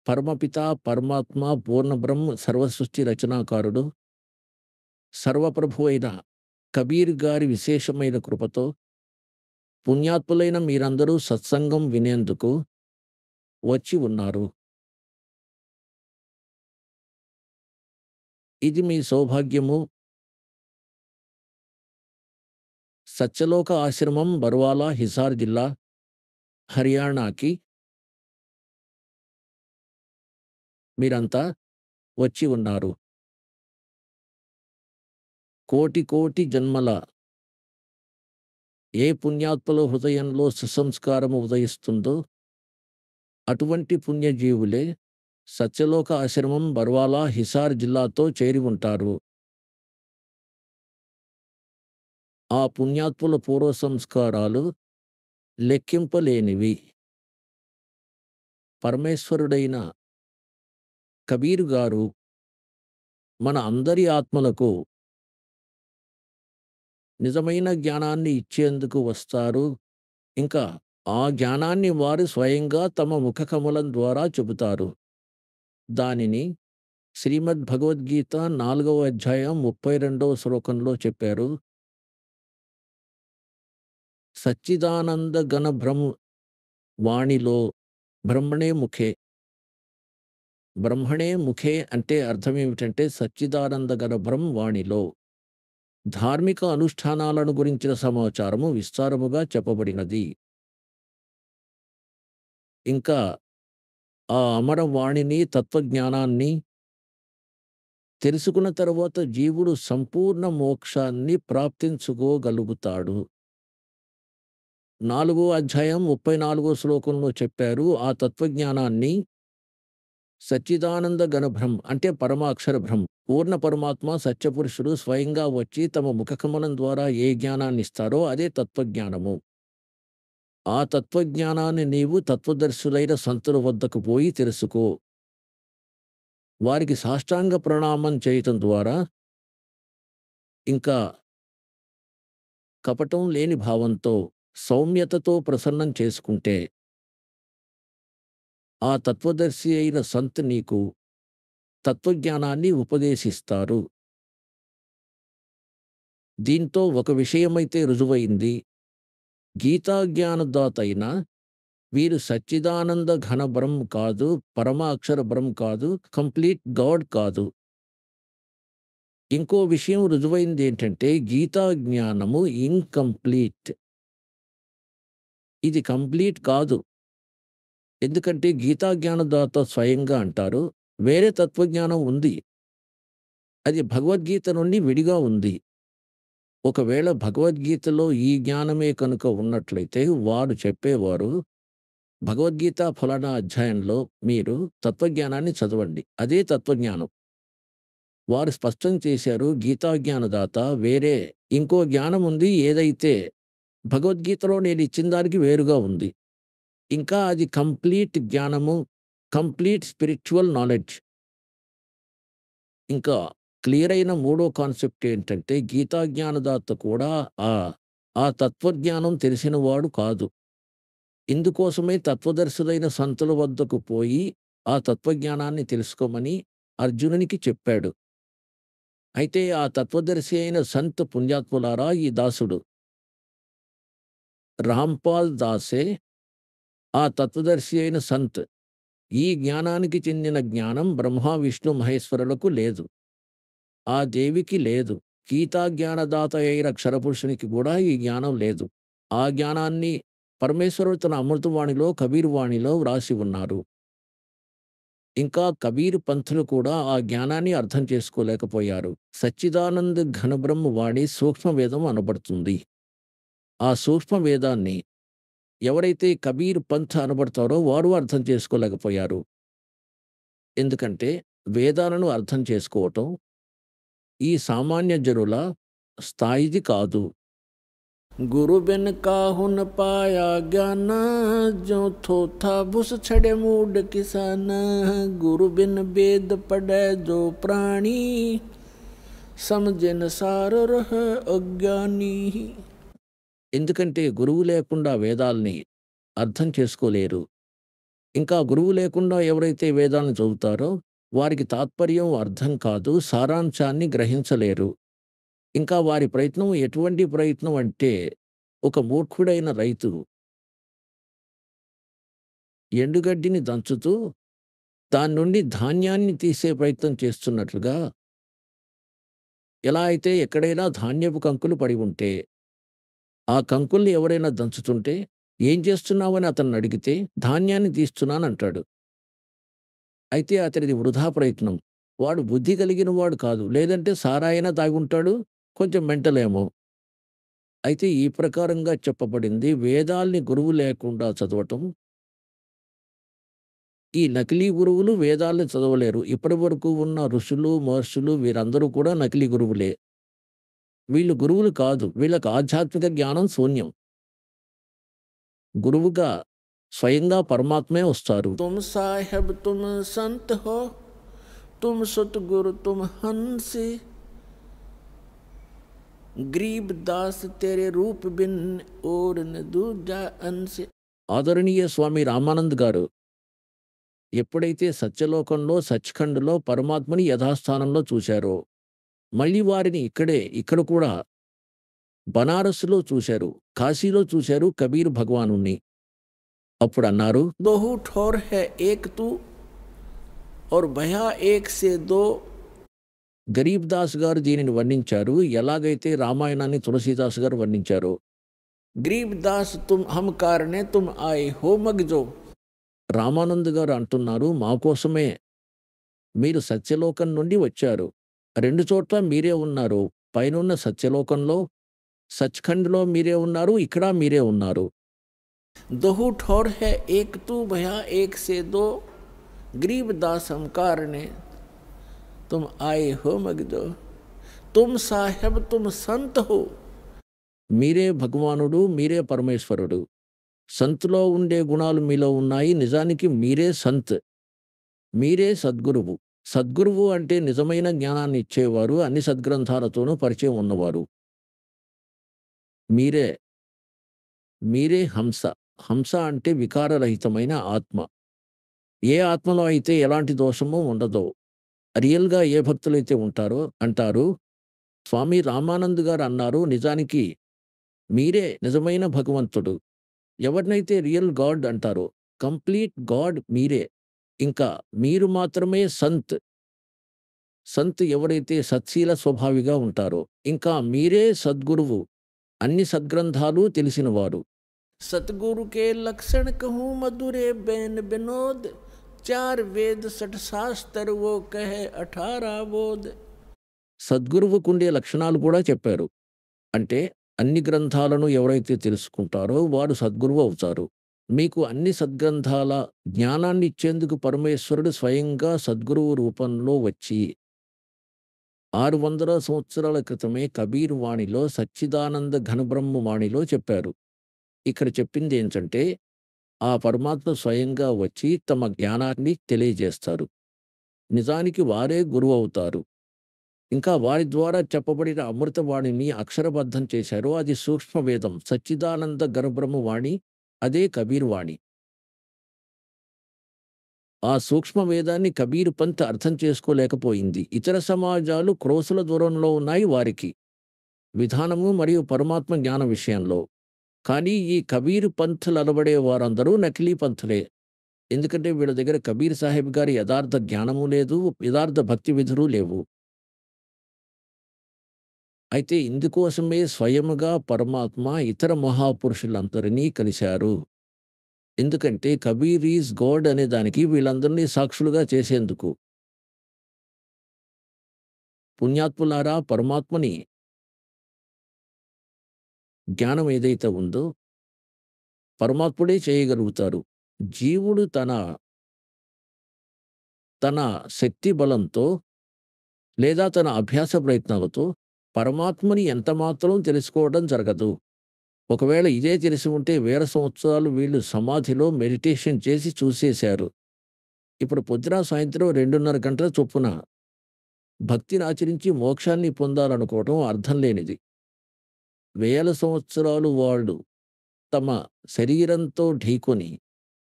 పరమపిత, పరమాత్మ, పూర్ణబ్రహ్మ, సర్వసృష్టి రచనాకారుడు, సర్వప్రభు అయిన కబీర్ గారి విశేషమైన కృపతో పుణ్యాత్ములైన మీరందరూ సత్సంగం వినేందుకు వచ్చి ఉన్నారు. ఇది మీ సౌభాగ్యము. సత్యలోక ఆశ్రమం బర్వాలా, హిసార్ జిల్లా, హర్యానాకి మీరంతా వచ్చి ఉన్నారు. కోటి కోటి జన్మల ఏ పుణ్యాత్మల హృదయంలో సుసంస్కారము ఉదయిస్తుందో అటువంటి పుణ్యజీవులే సత్యలోక ఆశ్రమం బర్వాలా, హిసార్ జిల్లాతో చేరి ఉంటారు. ఆ పుణ్యాత్ముల పూర్వ సంస్కారాలు లెక్కింపలేనివి. పరమేశ్వరుడైన కబీర్ గారు మన అందరి ఆత్మలకు నిజమైన జ్ఞానాన్ని ఇచ్చేందుకు వస్తారు. ఇంకా ఆ జ్ఞానాన్ని వారు స్వయంగా తమ ముఖకమలం ద్వారా చెబుతారు. దానిని శ్రీమద్ భగవద్గీత 4వ అధ్యాయం 32వ శ్లోకంలో చెప్పారు. సచ్చిదానంద ఘన వాణిలో బ్రహ్మణే ముఖే. బ్రహ్మణే ముఖే అంటే అర్థం ఏమిటంటే సచ్చిదానంద ఘన వాణిలో. ధార్మిక అనుష్ఠానాలను గురించిన సమాచారము విస్తారముగా చెప్పబడినది. ఇంకా ఆ అమరవాణిని, తత్వజ్ఞానాన్ని తెలుసుకున్న తరువాత జీవుడు సంపూర్ణ మోక్షాన్ని ప్రాప్తించుకోగలుగుతాడు. 4వ అధ్యాయం 34వ శ్లోకంలో చెప్పారు. ఆ తత్వజ్ఞానాన్ని సచ్చిదానంద ఘనబ్రహ్మ అంటే పరమాక్షర బ్రహ్మ, పూర్ణ పరమాత్మ సత్యపురుషుడు స్వయంగా వచ్చి తమ ముఖకమలం ద్వారా ఏ జ్ఞానాన్ని ఇస్తారో అదే తత్వజ్ఞానము. ఆ తత్వజ్ఞానాన్ని నీవు తత్వదర్శులైన సంతుల వద్దకు పోయి తెలుసుకో. వారికి సాష్టాంగ ప్రణామం చేయటం ద్వారా, ఇంకా కపటం లేని భావంతో, సౌమ్యతతో ప్రసన్నం చేసుకుంటే ఆ తత్వదర్శి అయిన సంత్ నీకు తత్వజ్ఞానాన్ని ఉపదేశిస్తారు. దీంతో ఒక విషయమైతే రుజువైంది. గీతా జ్ఞానదాత అయిన వీరు సచ్చిదానంద ఘన బ్రహ్మ కాదు, పరమాక్షర బ్రహ్మ కాదు, కంప్లీట్ గాడ్ కాదు. ఇంకో విషయం రుజువైంది ఏంటంటే గీతా జ్ఞానము ఇన్‌కంప్లీట్. ఇది కంప్లీట్ కాదు. ఎందుకంటే గీతా జ్ఞానదాత స్వయంగా అంటారు, వేరే తత్వజ్ఞానం ఉంది. అది భగవద్గీత నుండి విడిగా ఉంది. ఒకవేళ భగవద్గీతలో ఈ జ్ఞానమే కనుక ఉన్నట్లయితే వారు చెప్పేవారు, భగవద్గీత ఫలానా అధ్యాయంలో మీరు తత్వజ్ఞానాన్ని చదవండి. అదే తత్వజ్ఞానం. వారు స్పష్టం చేశారు, గీతా జ్ఞానదాత వేరే ఇంకో జ్ఞానం ఉంది. ఏదైతే భగవద్గీతలో నేను ఇచ్చిన దానికి వేరుగా ఉంది. ఇంకా అది కంప్లీట్ జ్ఞానము, కంప్లీట్ స్పిరిచ్యువల్ నాలెడ్జ్. ఇంకా క్లియర్ అయిన మూడో కాన్సెప్ట్ ఏంటంటే గీతా జ్ఞానదాత కూడా ఆ ఆ తత్వజ్ఞానం తెలిసినవాడు కాదు. ఇందుకోసమే తత్వదర్శులైన సంతుల వద్దకు పోయి ఆ తత్వజ్ఞానాన్ని తెలుసుకోమని అర్జునునికి చెప్పాడు. అయితే ఆ తత్వదర్శి అయిన సంత్ పుణ్యాత్ములారా, ఈ దాసుడు రాంపాల్ దాసే ఆ తత్వదర్శి అయిన సంత్. ఈ జ్ఞానానికి చెందిన జ్ఞానం బ్రహ్మ, విష్ణు, మహేశ్వరులకు లేదు. ఆ దేవికి లేదు. గీతా జ్ఞానదాత అయిన క్షరపురుషునికి కూడా ఈ జ్ఞానం లేదు. ఆ జ్ఞానాన్ని పరమేశ్వరుడు తన అమృతవాణిలో, కబీర్ వాణిలో వ్రాసి ఉన్నారు. ఇంకా కబీర్ పంతులు కూడా ఆ జ్ఞానాన్ని అర్థం చేసుకోలేకపోయారు. సచ్చిదానంద్ ఘనబ్రహ్మ వాణి సూక్ష్మ వేదం అనబడుతుంది. ఆ సూక్ష్మ వేదాన్ని ఎవరైతే కబీర్ పంత్ అనబడతారో వారు అర్థం చేసుకోలేకపోయారు. ఎందుకంటే వేదాలను అర్థం చేసుకోవటం ఈ సామాన్య జనుల స్థాయిది కాదు. గురు బిన్ కాహున్ పాయా జ్ఞాన, జో थोथा बुस छड़े मूड किसान, गुरु बिन वेद पढ़े जो प्राणी, समझन सार रह अज्ञानी. ఎందుకంటే గురువు లేకుండా వేదాల్ని అర్థం చేసుకోలేరు. ఇంకా గురువు లేకుండా ఎవరైతే వేదాలను చదువుతారో వారికి తాత్పర్యం అర్థం కాదు, సారాంశాన్ని గ్రహించలేరు. ఇంకా వారి ప్రయత్నం ఎటువంటి ప్రయత్నం అంటే, ఒక మూర్ఖుడైన రైతు ఎండుగడ్డిని దంచుతూ దాని నుండి ధాన్యాన్ని తీసే ప్రయత్నం చేస్తున్నట్లుగా, ఎలా అయితే ఎక్కడైనా ధాన్యపు కంకులు పడి ఉంటే, ఆ కంకుల్ని ఎవరైనా దంచుతుంటే, "ఏం చేస్తున్నావని" అతన్నడిగితే, "ధాన్యాన్ని తీస్తున్నానంటాడు." అయితే అతనిది వృధా ప్రయత్నం. వాడు బుద్ధి కలిగిన వాడు కాదు. లేదంటే సారాయినా తాగుంటాడు. కొంచెం మెంటలేమో. అయితే ఈ ప్రకారంగా చెప్పబడింది. వేదాల్ని గురువు లేకుండా చదవటం. ఈ నకిలీ గురువులు వేదాల్ని చదవలేరు. ఇప్పటివరకు ఉన్న ఋషులు, మహర్షులు వీరందరూ కూడా నకిలీ గురువులే. వీళ్ళు గురువులు కాదు. వీళ్ళకి ఆధ్యాత్మిక జ్ఞానం శూన్యం. గురువుగా స్వయంగా పరమాత్మే వస్తారు. తుమ్ సాహెబ్ తుమ్ సంత్ హో, తుమ్ సద్గురు తుమ్ హన్సి, గరీబ్ దాస్ తెరే రూప్ బిన్ ఓర్ న దూజా అన్సి. ఆదరణీయ స్వామి రామానంద్ గారు ఎప్పుడైతే సత్యలోకంలో, సచ్‌ఖండ్‌లో పరమాత్మని యథాస్థానంలో చూశారో, మళ్ళీ వారిని ఇక్కడ కూడా బనారస్‌లో చూశారు. కాశీలో చూశారు కబీర్ భగవానుడిని. అప్పుడన్నారు, "దోహు ఠోర్ హై ఏక్ తూ ఔర్ భయా ఏక్ సే దో." గరీబ్ దాస్ గారు దీనిని వర్ణించారు. ఎలాగైతే రామాయణాన్ని తులసీదాస్ గారు వర్ణించారో. "గరీబ్ దాస్ తుమ్ హమ్ కారణే తుమ్ ఆయే హో మగ్జో." రామానంద్ గారు అంటున్నారు, "మా కోసమే మీరు సత్యలోకం నుండి వచ్చారు. 2 చోట్ల మీరే ఉన్నారు. పైనున్న సత్యలోకంలో, సచ్‌ఖండ్‌లో మీరే ఉన్నారు. ఇక్కడ మీరే ఉన్నారు. దోహు ఠోర్ హై ఏక్ తూ భయా ఏక్ సే దో, గరీబ్ దాస్ హమ్ కారణే తుమ్ ఆయే హో మగ్జో, తుమ్ సాహెబ్ తుమ్ సంత్ హో." మీరే భగవానుడు, మీరే పరమేశ్వరుడు. సంత్‌లో ఉండే గుణాలు మీలో ఉన్నాయి. నిజానికి మీరే సంత్. మీరే సద్గురువు. సద్గురువు అంటే నిజమైన జ్ఞానాన్ని ఇచ్చేవారు, అన్ని సద్గ్రంథాలతోనూ పరిచయం ఉన్నవారు. మీరే, మీరే హంస. హంస అంటే వికారరహితమైన ఆత్మ. ఏ ఆత్మలో అయితే ఎలాంటి దోషము ఉండదో, రియల్‌గా ఏ భక్తులైతే ఉంటారో అంటారు. స్వామి రామానంద్ గారు అన్నారు, "నిజానికి మీరే నిజమైన భగవంతుడు." ఎవరినైతే రియల్ గాడ్ అంటారో, కంప్లీట్ గాడ్ మీరే. ఇంకా మీరు మాత్రమే సంత్. సంత్ ఎవరైతే సత్శీల స్వభావిగా ఉంటారో, ఇంకా మీరే సద్గురువు. అన్ని సద్గ్రంథాలు తెలిసినవారు. సద్గురు కే లక్షణ కహూ మధురే బేన్ బినోద్, 4 వేద 60 శాస్త్ర వో కహే 18 బోధ్. సద్గురువుకుండే లక్షణాలు కూడా చెప్పారు. అంటే అన్ని గ్రంథాలను ఎవరైతే తెలుసుకుంటారో వారు సద్గురువు అవుతారు. మీకు అన్ని సద్గ్రంథాల జ్ఞానాన్ని ఇచ్చేందుకు పరమేశ్వరుడు స్వయంగా సద్గురువు రూపంలో వచ్చి 600 సంవత్సరాల క్రితమే కబీర్ వాణిలో సచ్చిదానంద ఘనబ్రహ్మ వాణిలో చెప్పారు. ఇక్కడ చెప్పిందేంటంటే, ఆ పరమాత్మ స్వయంగా వచ్చి తమ జ్ఞానాన్ని తెలియజేస్తారు. నిజానికి వారే గురువవుతారు. ఇంకా వారి ద్వారా చెప్పబడిన అమృతవాణిని అక్షరబద్ధం చేశారు. అది సూక్ష్మ వేదం. సచ్చిదానంద ఘనబ్రహ్మ వాణి అదే కబీర్ వాణి. ఆ సూక్ష్మ వేదాన్ని కబీర్ పంత్ అర్థం చేసుకోలేకపోయింది. ఇతర సమాజాలు క్రోసుల దూరంలో ఉన్నాయి వారికి. విధానము మరియు పరమాత్మ జ్ఞానం విషయంలో. కానీ ఈ కబీర్ పంథ్‌లు అనబడే వారందరూ నకిలీ పంథ్‌లే. ఎందుకంటే వీళ్ళ దగ్గర కబీర్ సాహెబ్ గారి యథార్థ జ్ఞానము లేదు, యథార్థ భక్తి విధులు లేవు. అయితే ఇందుకోసమే స్వయముగా పరమాత్మ ఇతర మహాపురుషులందరినీ కలిశారు. ఎందుకంటే కబీర్ ఈజ్ గాడ్ అనే దానికి వీళ్ళందరినీ సాక్షులుగా చేసేందుకు. పుణ్యాత్ములారా, పరమాత్మని జ్ఞానం ఏదైతే ఉందో పరమాత్ముడే చేయగలుగుతారు. జీవుడు తన తన శక్తి బలంతో లేదా తన అభ్యాస ప్రయత్నాలతో పరమాత్మని ఎంతమాత్రం తెలుసుకోవడం జరగదు. ఒకవేళ ఇదే తెలిసి ఉంటే వేల సంవత్సరాలు వీళ్ళు సమాధిలో మెడిటేషన్ చేసి చూసేశారు. ఇప్పుడు పొద్దున, సాయంత్రం 2:30 గంటల చొప్పున భక్తిని ఆచరించి మోక్షాన్ని పొందాలనుకోవడం అర్థం లేనిది. వేల సంవత్సరాలు వాళ్ళు తమ శరీరంతో ఢీకొని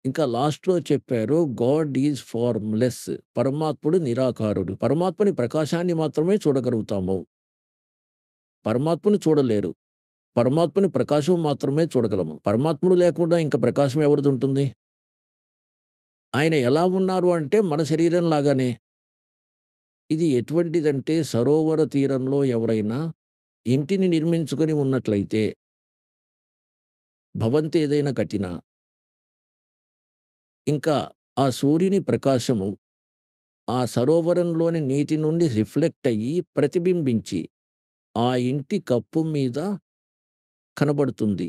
ఇంకా లాస్ట్‌లో చెప్పారు గాడ్ ఈజ్ ఫార్మ్‌లెస్. పరమాత్ముడు నిరాకారుడు. పరమాత్మని ప్రకాశాన్ని మాత్రమే చూడగలుగుతాము. పరమాత్మను చూడలేరు. పరమాత్మని ప్రకాశం మాత్రమే చూడగలము. పరమాత్ముడు లేకుండా ఇంక ప్రకాశం ఎవరిదుంటుంది? ఆయన ఎలా ఉన్నారు అంటే మన శరీరం లాగానే. ఇది ఎటువంటిదంటే సరోవర తీరంలో ఎవరైనా ఇంటిని నిర్మించుకొని ఉన్నట్లయితే, భవంతి ఏదైనా కట్టినా, ఇంకా ఆ సూర్యుని ప్రకాశము ఆ సరోవరంలోని నీటి నుండి రిఫ్లెక్ట్ అయ్యి, ప్రతిబింబించి, ఆ ఇంటి కప్పు మీద కనబడుతుంది.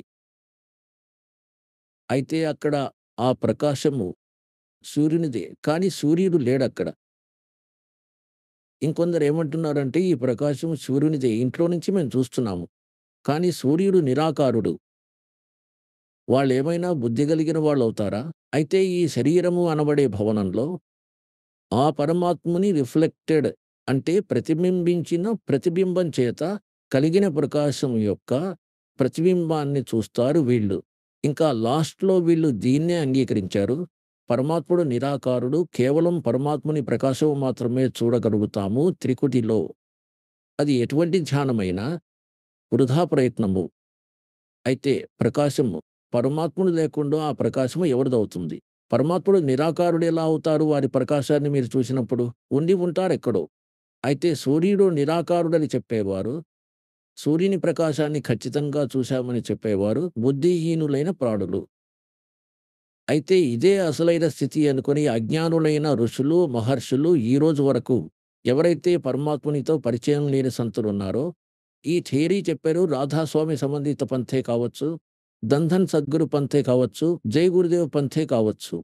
అయితే అక్కడ ఆ ప్రకాశము సూర్యునిదే. కానీ సూర్యుడు లేడక్కడ. ఇంకొందరేమంటున్నారంటే, ఈ ప్రకాశం సూర్యునిదే. ఇంట్లో నుంచి మేము చూస్తున్నాము. కానీ సూర్యుడు నిరాకారుడు. వాళ్ళేమైనా బుద్ధి కలిగిన వాళ్ళవుతారా? అయితే ఈ శరీరము అనబడే భవనంలో ఆ పరమాత్ముని రిఫ్లెక్టెడ్ అంటే ప్రతిబింబించిన ప్రతిబింబం చేత కలిగిన ప్రకాశం యొక్క ప్రతిబింబాన్ని చూస్తారు వీళ్ళు. ఇంకా లాస్ట్‌లో వీళ్ళు దీన్నే అంగీకరించారు. పరమాత్ముడు నిరాకారుడు. కేవలం పరమాత్ముని ప్రకాశం మాత్రమే చూడగలుగుతాము త్రికుటిలో. అది ఎటువంటి ధ్యానమైనా వృధా ప్రయత్నము. అయితే ప్రకాశము పరమాత్ముడు లేకుండా ఆ ప్రకాశము ఎవరిదవుతుంది? పరమాత్ముడు నిరాకారుడు ఎలా అవుతారు వారి ప్రకాశాన్ని మీరు చూసినప్పుడు? ఉండి ఉంటారెక్కడో. అయితే సూర్యుడు నిరాకారుడని చెప్పేవారు, సూర్యుని ప్రకాశాన్ని ఖచ్చితంగా చూశామని చెప్పేవారు బుద్ధిహీనులైన ప్రాణులు. అయితే ఇదే అసలైన స్థితి అనుకుని అజ్ఞానులైన ఋషులు, మహర్షులు ఈ రోజు వరకు ఎవరైతే పరమాత్మునితో పరిచయం లేని సంతులున్నారో, ఈ థియరీ చెప్పారు రాధాస్వామి సంబంధిత పంథే కావచ్చు, దంధన్ సద్గురు పంథే కావచ్చు, జై గురుదేవ్ పంథే కావచ్చు.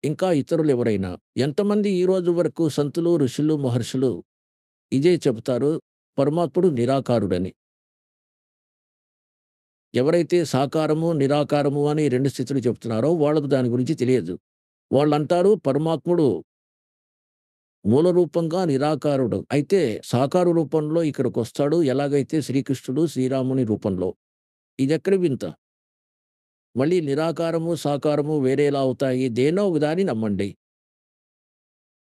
ఇంకా ఇతరులెవరైనా ఎంతమంది ఈ రోజు వరకు సంతులు, ఋషులు, మహర్షులు ఇదే చెబుతారు పరమాత్ముడు నిరాకారుడని. ఎవరైతే సాకారము, నిరాకారము అని 2 స్థితులు చెప్తున్నారో వాళ్ళకు దాని గురించి తెలియదు. వాళ్ళంటారు పరమాత్ముడు మూల రూపంగా నిరాకారుడు. అయితే సాకార రూపంలో ఇక్కడికొస్తాడు ఎలాగైతే శ్రీకృష్ణుడు, శ్రీరాముని రూపంలో. ఇదెక్కడి వింత? మళ్ళీ నిరాకారము, సాకారము వేరేలా అవుతాయి. దేన్నో ఒక దాన్ని నమ్మండి.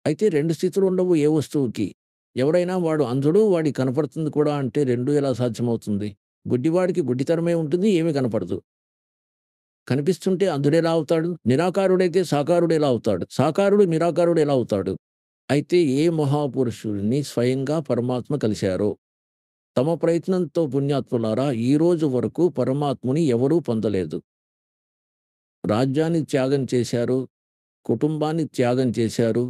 అయితే 2 స్థితులుండవు ఏ వస్తువుకి. ఎవడైనా వాడు అంధుడు, వాడికి కనపడుతుంది కూడా అంటే 2 ఎలా సాధ్యమవుతుంది? గుడ్డివాడికి గుడ్డితనమే ఉంటుంది, ఏమీ కనపడదు. కనిపిస్తుంటే అంధుడెలా అవుతాడు? నిరాకారుడైతే సాకారుడెలా అవుతాడు? సాకారుడు నిరాకారుడు ఎలా అవుతాడు? అయితే ఏ మహాపురుషుడిని స్వయంగా పరమాత్మ కలిశారో, తమ ప్రయత్నంతో పుణ్యాత్ములారా ఈ రోజు వరకు పరమాత్ముని ఎవరూ పొందలేదు. రాజ్యాన్ని త్యాగం చేశారు, కుటుంబాన్ని త్యాగం చేశారు,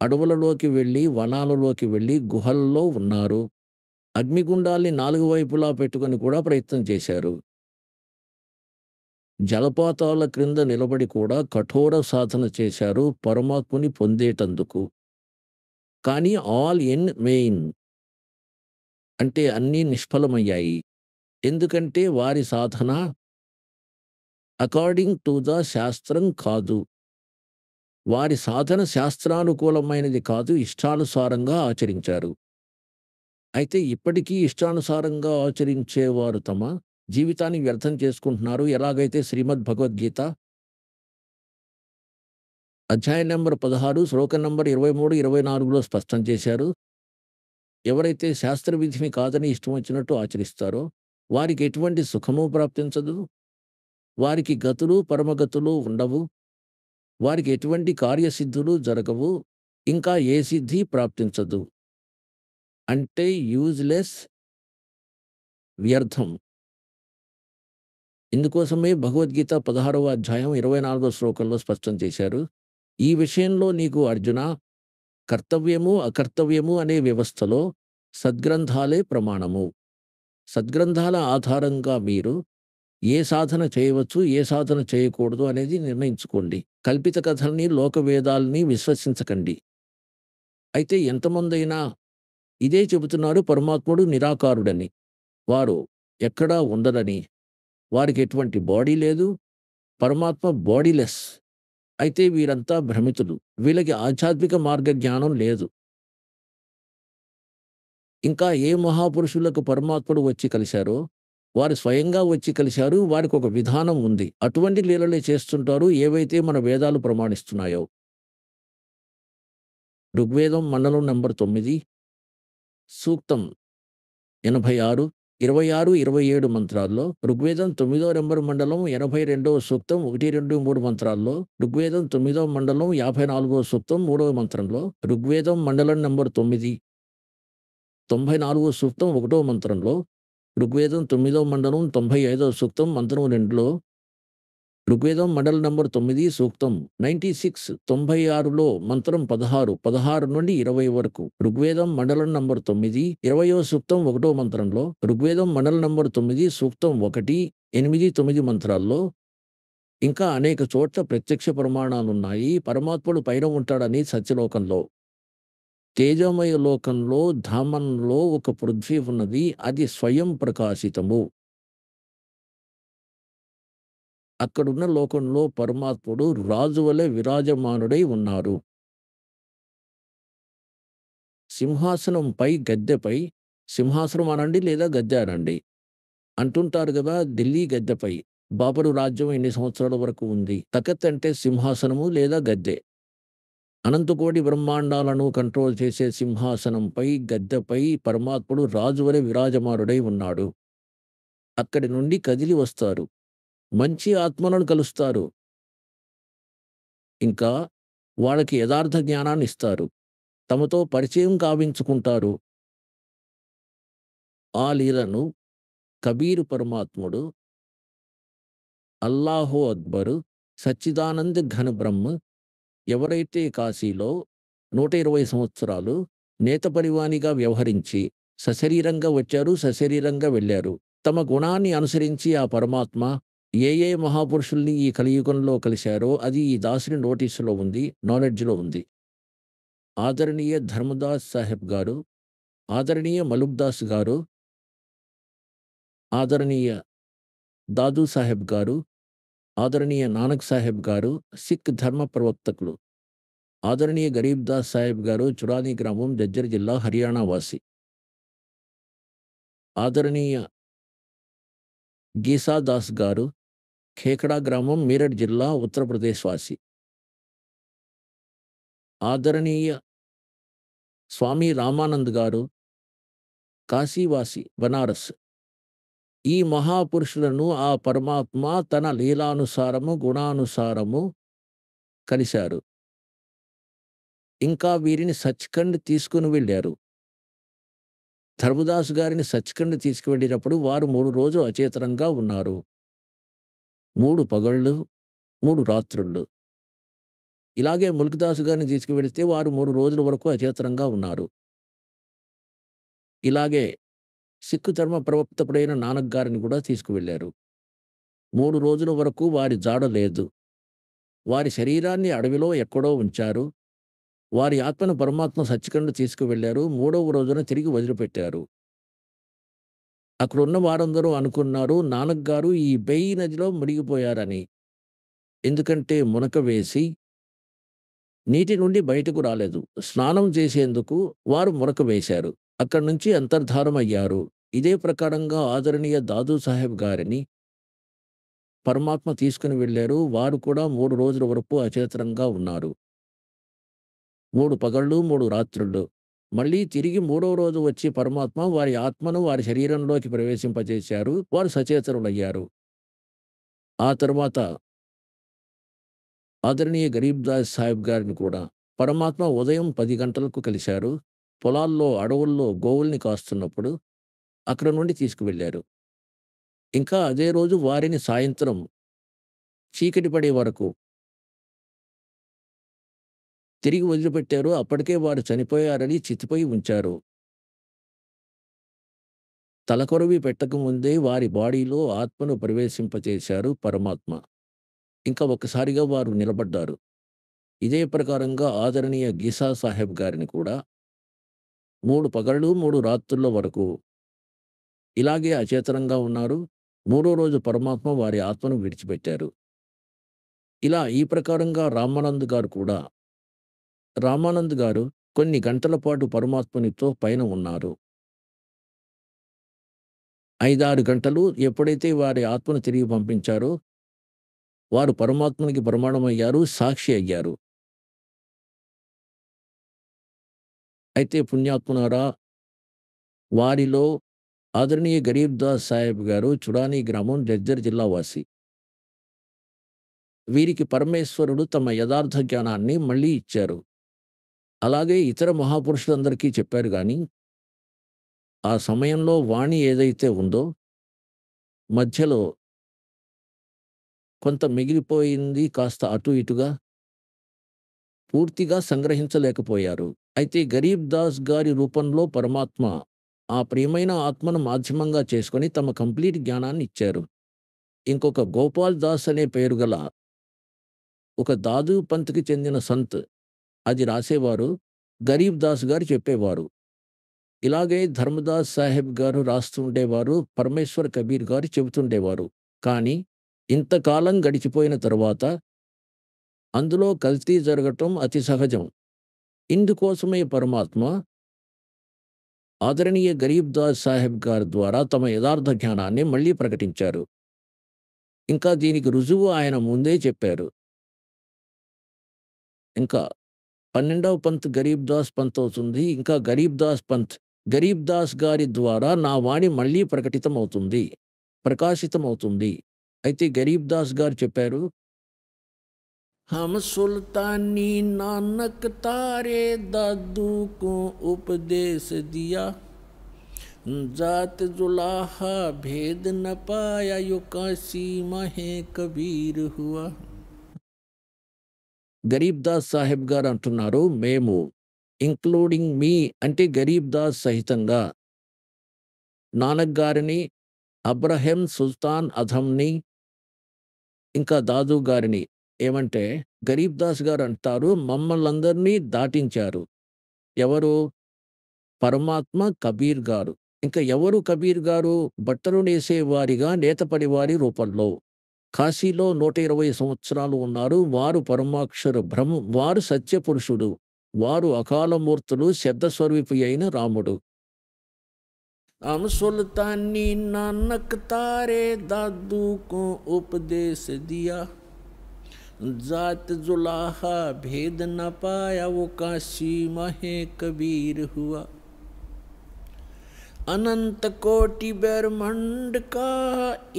అడవులలోకి వెళ్లి, వనాలలోకి వెళ్లి గుహల్లో ఉన్నారు. అగ్నిగుండాల్ని 4 వైపులా పెట్టుకొని కూడా ప్రయత్నం చేశారు. జలపాతాల క్రింద నిలబడి కూడా కఠోర సాధన చేశారు పరమాత్ముని పొందేటందుకు. కానీ ఆల్ ఇన్ వెయిన్ అంటే అన్నీ నిష్ఫలమయ్యాయి. ఎందుకంటే వారి సాధన అకార్డింగ్ టు ద శాస్త్రం కాదు. వారి సాధన శాస్త్రానుకూలమైనది కాదు, ఇష్టానుసారంగా ఆచరించారు. అయితే ఇప్పటికీ ఇష్టానుసారంగా ఆచరించేవారు తమ జీవితాన్ని వ్యర్థం చేసుకుంటున్నారు. ఎలాగైతే శ్రీమద్ భగవద్గీత అధ్యాయం నంబర్ 16 శ్లోకం నంబర్ 23, 24లో స్పష్టం చేశారు. ఎవరైతే శాస్త్ర విధిని కాదని ఇష్టం వచ్చినట్టు ఆచరిస్తారో వారికి ఎటువంటి సుఖము ప్రాప్తించదు. వారికి గతులు, పరమగతులు ఉండవు. వారికి ఎటువంటి కార్యసిద్ధులు జరగవు. ఇంకా ఏ సిద్ధి ప్రాప్తించదు. అంటే యూజ్‌లెస్, వ్యర్థం. ఇందుకోసమే భగవద్గీత 16వ అధ్యాయం 24వ శ్లోకంలో స్పష్టం చేశారు. ఈ విషయంలో నీకు అర్జున కర్తవ్యము, అకర్తవ్యము అనే వ్యవస్థలో సద్గ్రంథాలే ప్రమాణము. సద్గ్రంథాల ఆధారంగా మీరు ఏ సాధన చేయవచ్చు, ఏ సాధన చేయకూడదు అనేది నిర్ణయించుకోండి. కల్పిత కథల్ని, లోక వేదాల్ని విశ్వసించకండి. అయితే ఎంతమందైనా ఇదే చెబుతున్నారు పరమాత్ముడు నిరాకారుడని. వారు ఎక్కడా ఉండరని. వారికి ఎటువంటి బాడీ లేదు. పరమాత్మ బాడీలెస్. అయితే వీరంతా భ్రమితులు. వీళ్ళకి ఆధ్యాత్మిక మార్గ జ్ఞానం లేదు. ఇంకా ఏ మహాపురుషులకు పరమాత్ముడు వచ్చి కలిశారో వారు స్వయంగా వచ్చి కలిశారు. వారికొక విధానం ఉంది. అటువంటి లీలలే చేస్తుంటారు ఏవైతే మన వేదాలు ప్రమాణిస్తున్నాయో. ఋగ్వేదం మండలం నంబర్ 9 సూక్తం 86, 26, 27 మంత్రాల్లో, ఋగ్వేదం 9వ నంబర్ మండలం 82వ సూక్తం 1, 2, 3 మంత్రాల్లో, ఋగ్వేదం 9వ మండలం 54వ సూక్తం 3వ మంత్రంలో, ఋగ్వేదం మండలం నంబర్ 9, 94వ సూక్తం 1వ మంత్రంలో, ఋగ్వేదం 9వ మండలం 95వ సూక్తం మంత్రం 2లో, ఋగ్వేదం మండలం నంబర్ 9 సూక్తం 96 96లో మంత్రం 16, 16 నుండి 20 వరకు, ఋగ్వేదం మండలం నంబర్ 9 20వ సూక్తం 1వ మంత్రంలో, ఋగ్వేదం మండలం నంబర్ 9 సూక్తం 1, 8, 9 మంత్రాల్లో, ఇంకా అనేక చోట్ల ప్రత్యక్ష ప్రమాణాలున్నాయి. పరమాత్ముడు పైన ఉంటాడని సత్యలోకంలో. తేజోమయ లోకంలో ధామంలో ఒక పృథ్వీ ఉన్నది. అది స్వయం ప్రకాశితము. అక్కడున్న లోకంలో పరమాత్ముడు రాజు వలె విరాజమానుడై ఉన్నారు. సింహాసనంపై గద్దెపై, సింహాసనం అనండి లేదా గద్దె అనండి. అంటుంటారు గదా! ఢిల్లీ గద్దెపై బాబరు రాజ్యం ఎన్ని సంవత్సరాల వరకు ఉంది. తఖత్ అంటే సింహాసనము లేదా గద్దె. అనంతకోటి బ్రహ్మాండాలను కంట్రోల్ చేసే సింహాసనంపై గద్దెపై పరమాత్ముడు రాజు వలె విరాజమానుడై ఉన్నాడు. అక్కడి నుండి కదిలి వస్తారు. మంచి ఆత్మలను కలుస్తారు. ఇంకా వాళ్ళకి యథార్థ జ్ఞానాన్నిస్తారు. తమతో పరిచయం కావించుకుంటారు. ఆ లీలను కబీరు పరమాత్ముడు, అల్లాహు అక్బరు, సచ్చిదానంద్ ఘన బ్రహ్మ ఎవరైతే కాశీలో 120 సంవత్సరాలు నేతపరివానిగా వ్యవహరించి సశరీరంగా వచ్చారు, సశరీరంగా వెళ్ళారు. తమ గుణాన్ని అనుసరించి ఆ పరమాత్మ ఏ ఏ మహాపురుషుల్ని ఈ కలియుగంలో కలిశారో అది ఈ దాసుని నోటీసులో ఉంది, నాలెడ్జ్‌లో ఉంది. ఆదరణీయ ధర్మదాస్ సాహెబ్ గారు, ఆదరణీయ మలుక్దాస్ గారు, ఆదరణీయ దాదు సాహెబ్ గారు, ఆదరణీయ నానక్ సాహెబ్ గారు సిక్ ధర్మ ప్రవర్తకులు. ఆదరణీయ గరీబ్ దాస్ సాహెబ్ గారు చురాని గ్రామం జజ్జర్ జిల్లా హర్యానా వాసి. ఆదరణీయ గీసా దాస్ గారు ఖేకడా గ్రామం మీరట్ జిల్లా ఉత్తరప్రదేశ్ వాసి. ఆదరణీయ స్వామి రామానంద్ గారు కాశీవాసి బనారస్. ఈ మహాపురుషులను ఆ పరమాత్మ తన లీలానుసారము, గుణానుసారము కలిశారు. ఇంకా వీరిని సచ్‌ఖండ్ తీసుకొని వెళ్ళారు. ధర్మదాస్ గారిని సచ్‌ఖండ్ తీసుకువెళ్ళినప్పుడు వారు 3 రోజులు అచేతనంగా ఉన్నారు. 3 పగళ్ళు, 3 రాత్రుళ్ళు. ఇలాగే ముల్క్‌దాస్ గారిని తీసుకువెళితే వారు 3 రోజుల వరకు అచేతనంగా ఉన్నారు. ఇలాగే సిక్కు ధర్మ ప్రవక్తకుడైన నానక్ గారిని కూడా తీసుకువెళ్లారు. 3 రోజుల వరకు వారి జాడ లేదు. వారి శరీరాన్ని అడవిలో ఎక్కడో ఉంచారు. వారి ఆత్మను పరమాత్మ సచ్‌ఖండ్ తీసుకువెళ్లారు. 3వ రోజున తిరిగి వదిలిపెట్టారు. అక్కడున్న వారందరూ అనుకున్నారు నానక్ గారు ఈ బెయి నదిలో మునిగిపోయారని. ఎందుకంటే మునక వేసి నీటి నుండి బయటకు రాలేదు. స్నానం చేసేందుకు వారు మునక వేశారు. అక్కడి నుంచి అంతర్ధానమయ్యారు. ఇదే ప్రకారంగా ఆదరణీయ దాదు సాహెబ్ గారిని పరమాత్మ తీసుకొని వెళ్లారు. వారు కూడా 3 రోజుల వరకు అచేతనంగా ఉన్నారు. 3 పగళ్ళు, 3 రాత్రుళ్ళు. మళ్ళీ తిరిగి 3వ రోజు వచ్చి పరమాత్మ వారి ఆత్మను వారి శరీరంలోకి ప్రవేశింపజేశారు. వారు సచేతనులయ్యారు. ఆ తరువాత ఆదరణీయ గరీబ్ దాస్ సాహెబ్ గారిని కూడా పరమాత్మ ఉదయం 10 గంటలకు కలిశారు. పొలాల్లో, అడవుల్లో గోవుల్ని కాస్తున్నప్పుడు అక్కడ నుండి తీసుకువెళ్లారు. ఇంకా అదే రోజు వారిని సాయంత్రం చీకటి పడే వరకు తిరిగి వదిలిపెట్టారు. అప్పటికే వారు చనిపోయారని చితిపై ఉంచారు. తలకొరివి పెట్టకముందే వారి బాడీలో ఆత్మను ప్రవేశింపచేశారు పరమాత్మ. ఇంకా ఒక్కసారిగా వారు నిలబడ్డారు. ఇదే ప్రకారంగా ఆదరణీయ గీసా సాహెబ్ గారిని కూడా 3 పగళ్ళు, 3 రాత్రుల వరకు ఇలాగే అచేతనంగా ఉన్నారు. 3వ రోజు పరమాత్మ వారి ఆత్మను విడిచిపెట్టారు. ఇలా ఈ ప్రకారంగా రామానంద్ గారు కొన్ని గంటల పాటు పరమాత్మునితో పైన ఉన్నారు. 5-6 గంటలు ఎప్పుడైతే వారి ఆత్మను తిరిగి పంపించారో, వారు పరమాత్మనికి ప్రమాణమయ్యారు, సాక్షి అయ్యారు. అయితే పుణ్యాత్ములారా, వారిలో ఆదరణీయ గరీబ్ దాస్ సాహెబ్ గారు చుడానీ గ్రామం, జజ్జర్ జిల్లా వాసి. వీరికి పరమేశ్వరుడు తమ యథార్థ జ్ఞానాన్ని మళ్ళీ ఇచ్చారు. అలాగే ఇతర మహాపురుషులందరికీ చెప్పారు గాని, ఆ సమయంలో వాణి ఏదైతే ఉందో, మధ్యలో కొంత మిగిలిపోయింది, కాస్త అటు ఇటుగా పూర్తిగా సంగ్రహించలేకపోయారు. అయితే గరీబ్ దాస్ గారి రూపంలో పరమాత్మ ఆ ప్రియమైన ఆత్మను మాధ్యమంగా చేసుకొని తమ కంప్లీట్ జ్ఞానాన్ని ఇచ్చారు. ఇంకొక గోపాల్ దాస్ అనే పేరు గల ఒక దాదు పంత్‌కి చెందిన సంత్ అది రాసేవారు. గరీబ్ దాస్ గారు చెప్పేవారు. ఇలాగే ధర్మదాస్ సాహెబ్ గారు రాస్తుండేవారు. పరమేశ్వర్ కబీర్ గారు చెబుతుండేవారు. కానీ ఇంతకాలం గడిచిపోయిన తరువాత అందులో కల్తీ జరగటం అతి సహజం. ఇందుకోసమే పరమాత్మ ఆదరణీయ గరీబ్ దాస్ సాహెబ్ గారి ద్వారా తమ యథార్థ జ్ఞానాన్ని మళ్ళీ ప్రకటించారు. ఇంకా దీనికి రుజువు ఆయన ముందే చెప్పారు. ఇంకా 12వ పంత్ గరీబ్ దాస్ పంత్ అవుతుంది. ఇంకా గరీబ్ దాస్ గారి ద్వారా నా వాణి మళ్ళీ ప్రకటితమవుతుంది, ప్రకాశితమవుతుంది. అయితే గరీబ్ దాస్ గారు చెప్పారు, हम सुल्तानी नानक तारे दादू को उपदेश दिया, जात जुलाहा भेद न पाया यो काशी महे कबीर हुआ. గరీబ్ దాస్ సాహెబ్ గారు అంటున్నారు, మేము ఇంక్లూడింగ్ మీ అంటే గరీబ్ దాస్ సహితంగా నానక్ గారిని, అబ్రహం సుల్తాన్ అధంని, ఇంకా దాదు గారిని ఏమంటే గరీబ్ దాస్ గారు అంటారు, మమ్మల్నందరినీ దాటించారు. ఎవరు? పరమాత్మ, కబీర్ గారు. ఇంకా ఎవరు కబీర్ గారు? బట్టలు నేసేవారిగా నేతపడివారి రూపంలో కాశీలో 120 సంవత్సరాలు ఉన్నారు. వారు పరమాక్షర బ్రహ్మ, వారు సత్యపురుషుడు, వారు అకాలమూర్తులు, శబ్దస్వరూపి అయిన రాముడు. हम सुल्तानी नानक तारे दादू को उपदेश दिया, जात जुलाहा भेद न पाया वो काशी महे कबीर हुआ. अनंत कोटि ब्रह्मांड का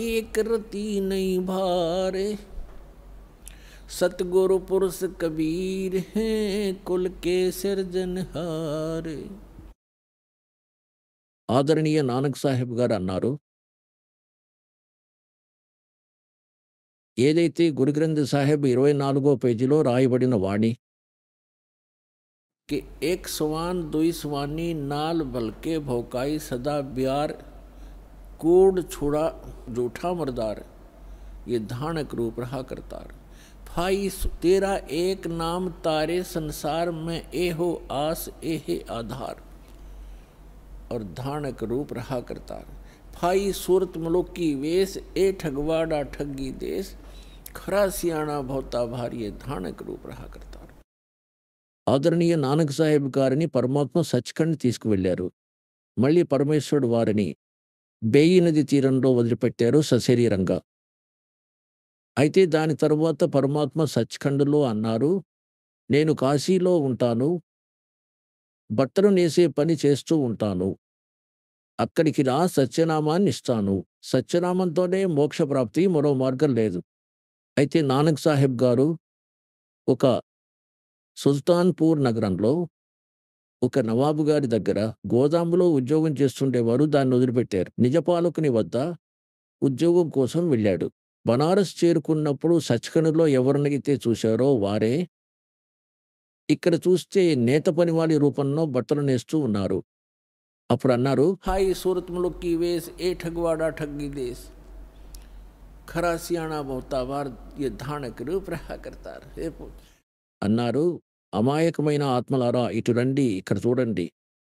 एक रति नहीं भारे, सतगुरु पुरुष कबीर हैं कुल के सिरजनहार. ఆదరణీయ నానక్ సాహెబ్ గారు అన్నారు, ఏదైతే గురు గ్రంథ్ సాహెబ్ 24వ పేజీలో రాయబడిన వాణి कि एक स्वान दुई स्वानी नाल बलके भौकाई सदा ब्यार कूड़ छुड़ा जूठा मरदार, ये धानक रूप रहा करतार. भाई तेरा एक नाम तारे संसार में एहो आस एहे आधार, और धानक रूप रहा करतार. भाई सूरत मुलुक की वेश ए ठगवाड़ा ठगी देश, खरा सियाणा भौता भारी, ये धानक रूप रहा करतार. ఆదరణీయ నానక్ సాహెబ్ గారిని పరమాత్మ సచ్ఖండ్ తీసుకువెళ్లారు. మళ్ళీ పరమేశ్వరుడు వారిని బేయి నది తీరంలో వదిలిపెట్టారు సశరీరంగా. అయితే దాని తరువాత పరమాత్మ సచ్ఖండ్లో అన్నారు, నేను కాశీలో ఉంటాను, బట్టలు నేసే పని చేస్తూ ఉంటాను, అక్కడికి రా, సత్యనామాన్ని ఇస్తాను. సత్యనామంతోనే మోక్ష ప్రాప్తి, మరో మార్గం లేదు. అయితే నానక్ సాహెబ్ గారు ఒక సుల్తాన్పూర్ నగరంలో ఒక నవాబు గారి దగ్గర గోదాములో ఉద్యోగం చేస్తుండేవారు. దాన్ని వదిలిపెట్టారు. నిజపాలకుని వద్ద ఉద్యోగం కోసం వెళ్ళాడు. బనారస్ చేరుకున్నప్పుడు సచ్ఖండ్లో ఎవరినైతే చూశారో వారే ఇక్కడ చూస్తే నేత పనివాడి రూపంలో బట్టలు నేస్తూ ఉన్నారు. అప్పుడు అన్నారు, హాయ్ సూరత్ ములుక్ की वेश ए ठगवाड़ा ठगी देश, खरा सियाणा बहुता बार ये धानक रूप रहा करतार అన్నారు. అమాయకమైన ఆత్మలారా, ఇటు రండి, ఇక్కడ చూడండి,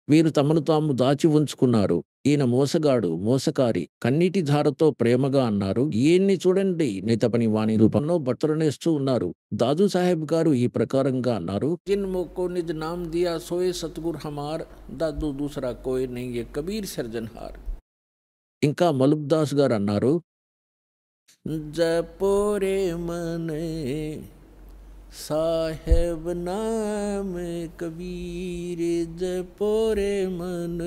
వీరు తమను తాము దాచి ఉంచుకున్నారు. ఈయన మోసగాడు, మోసకారి, కన్నీటి ధారతో ప్రేమగా అన్నారు, ఈయన్ని చూడండి, నేతపని వాణి రూపంలో బట్టలు నేస్తూ ఉన్నారు. దాదు సాహెబ్ గారు ఈ ప్రకారంగా అన్నారు, जिन मोको निज नाम दिया सोए सतगुर हमार, दादू दूसरा कोई नहीं ये कबीर सिरजनहार. ఇంకా మలుక్ దాస్ గారు అన్నారు, జపోరే మనే साहेब नाम कबीर, जपोरे मन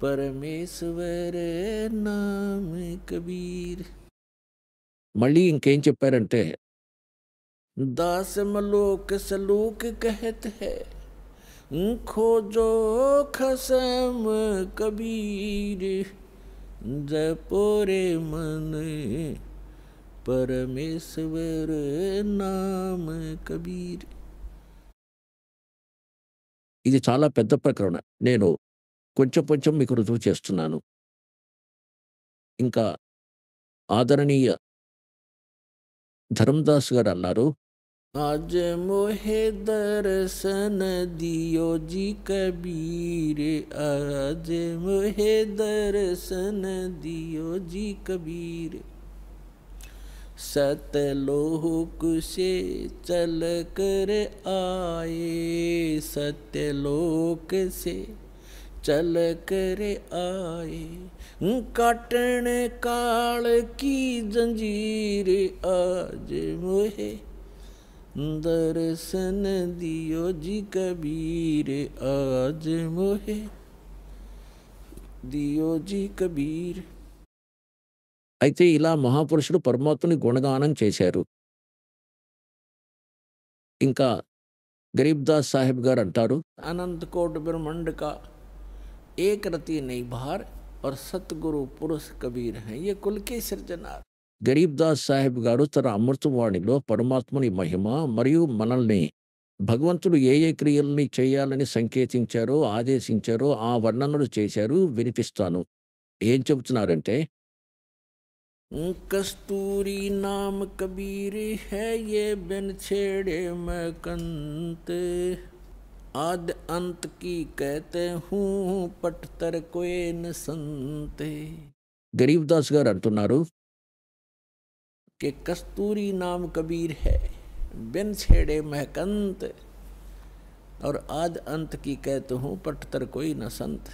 परमेश्वर नाम कबीर. మళ్ళీ ఇంకేం చెప్పారంటే, दास मलोक सलूक कहत है खोजो खसम कबीर, जपोरे मन పరమేశ్వర నామ కబీర్. ఇది చాలా పెద్ద ప్రకరణ. నేను కొంచెం కొంచెం మీకు రుజువు చేస్తున్నాను. ఇంకా ఆదరణీయ ధర్మదాస్ గారు అన్నారు, आज मोहे दर्शन दियो जी कबीर, आज मोहे दर्शन दियो जी कबीर, सत्यलोक से चल कर आए, सत्यलोक से चल कर आए, काटन काल की जंजीर, आज मोहे दर्शन दियो जी कबीर, आज मोहे दियो जी कबीर. అయితే ఇలా మహాపురుషుడు పరమాత్మని గుణగానం చేశారు. ఇంకా గరీబ్ దాస్ సాహెబ్ గారు అంటారు, అనంత కోటి బ్రహ్మాంड का एक रति नहीं भार और सतगुरु पुरुष कबीर हैं, ये कुल के सृजनार. గరీబ్ దాస్ సాహెబ్ గారు తన అమృతవాణిలో పరమాత్మని మహిమ మరియు మనల్ని భగవంతుడు ఏ ఏ క్రియల్ని చేయాలని సంకేతించారో ఆదేశించారో ఆ వర్ణనలు చేశారు, వినిపిస్తాను. ఏం చెబుతున్నారంటే, कस्तूरी नाम कबीर है ये बिन छेड़े मैं कंत, आद अंत की कहते हूँ पटतर कोई न संत. गरीब दास गाరు అంటున్నారు, कि कस्तूरी नाम कबीर है बिन छेड़े मैं कंत, और आद अंत की कहते हूँ पटतर कोई न संत.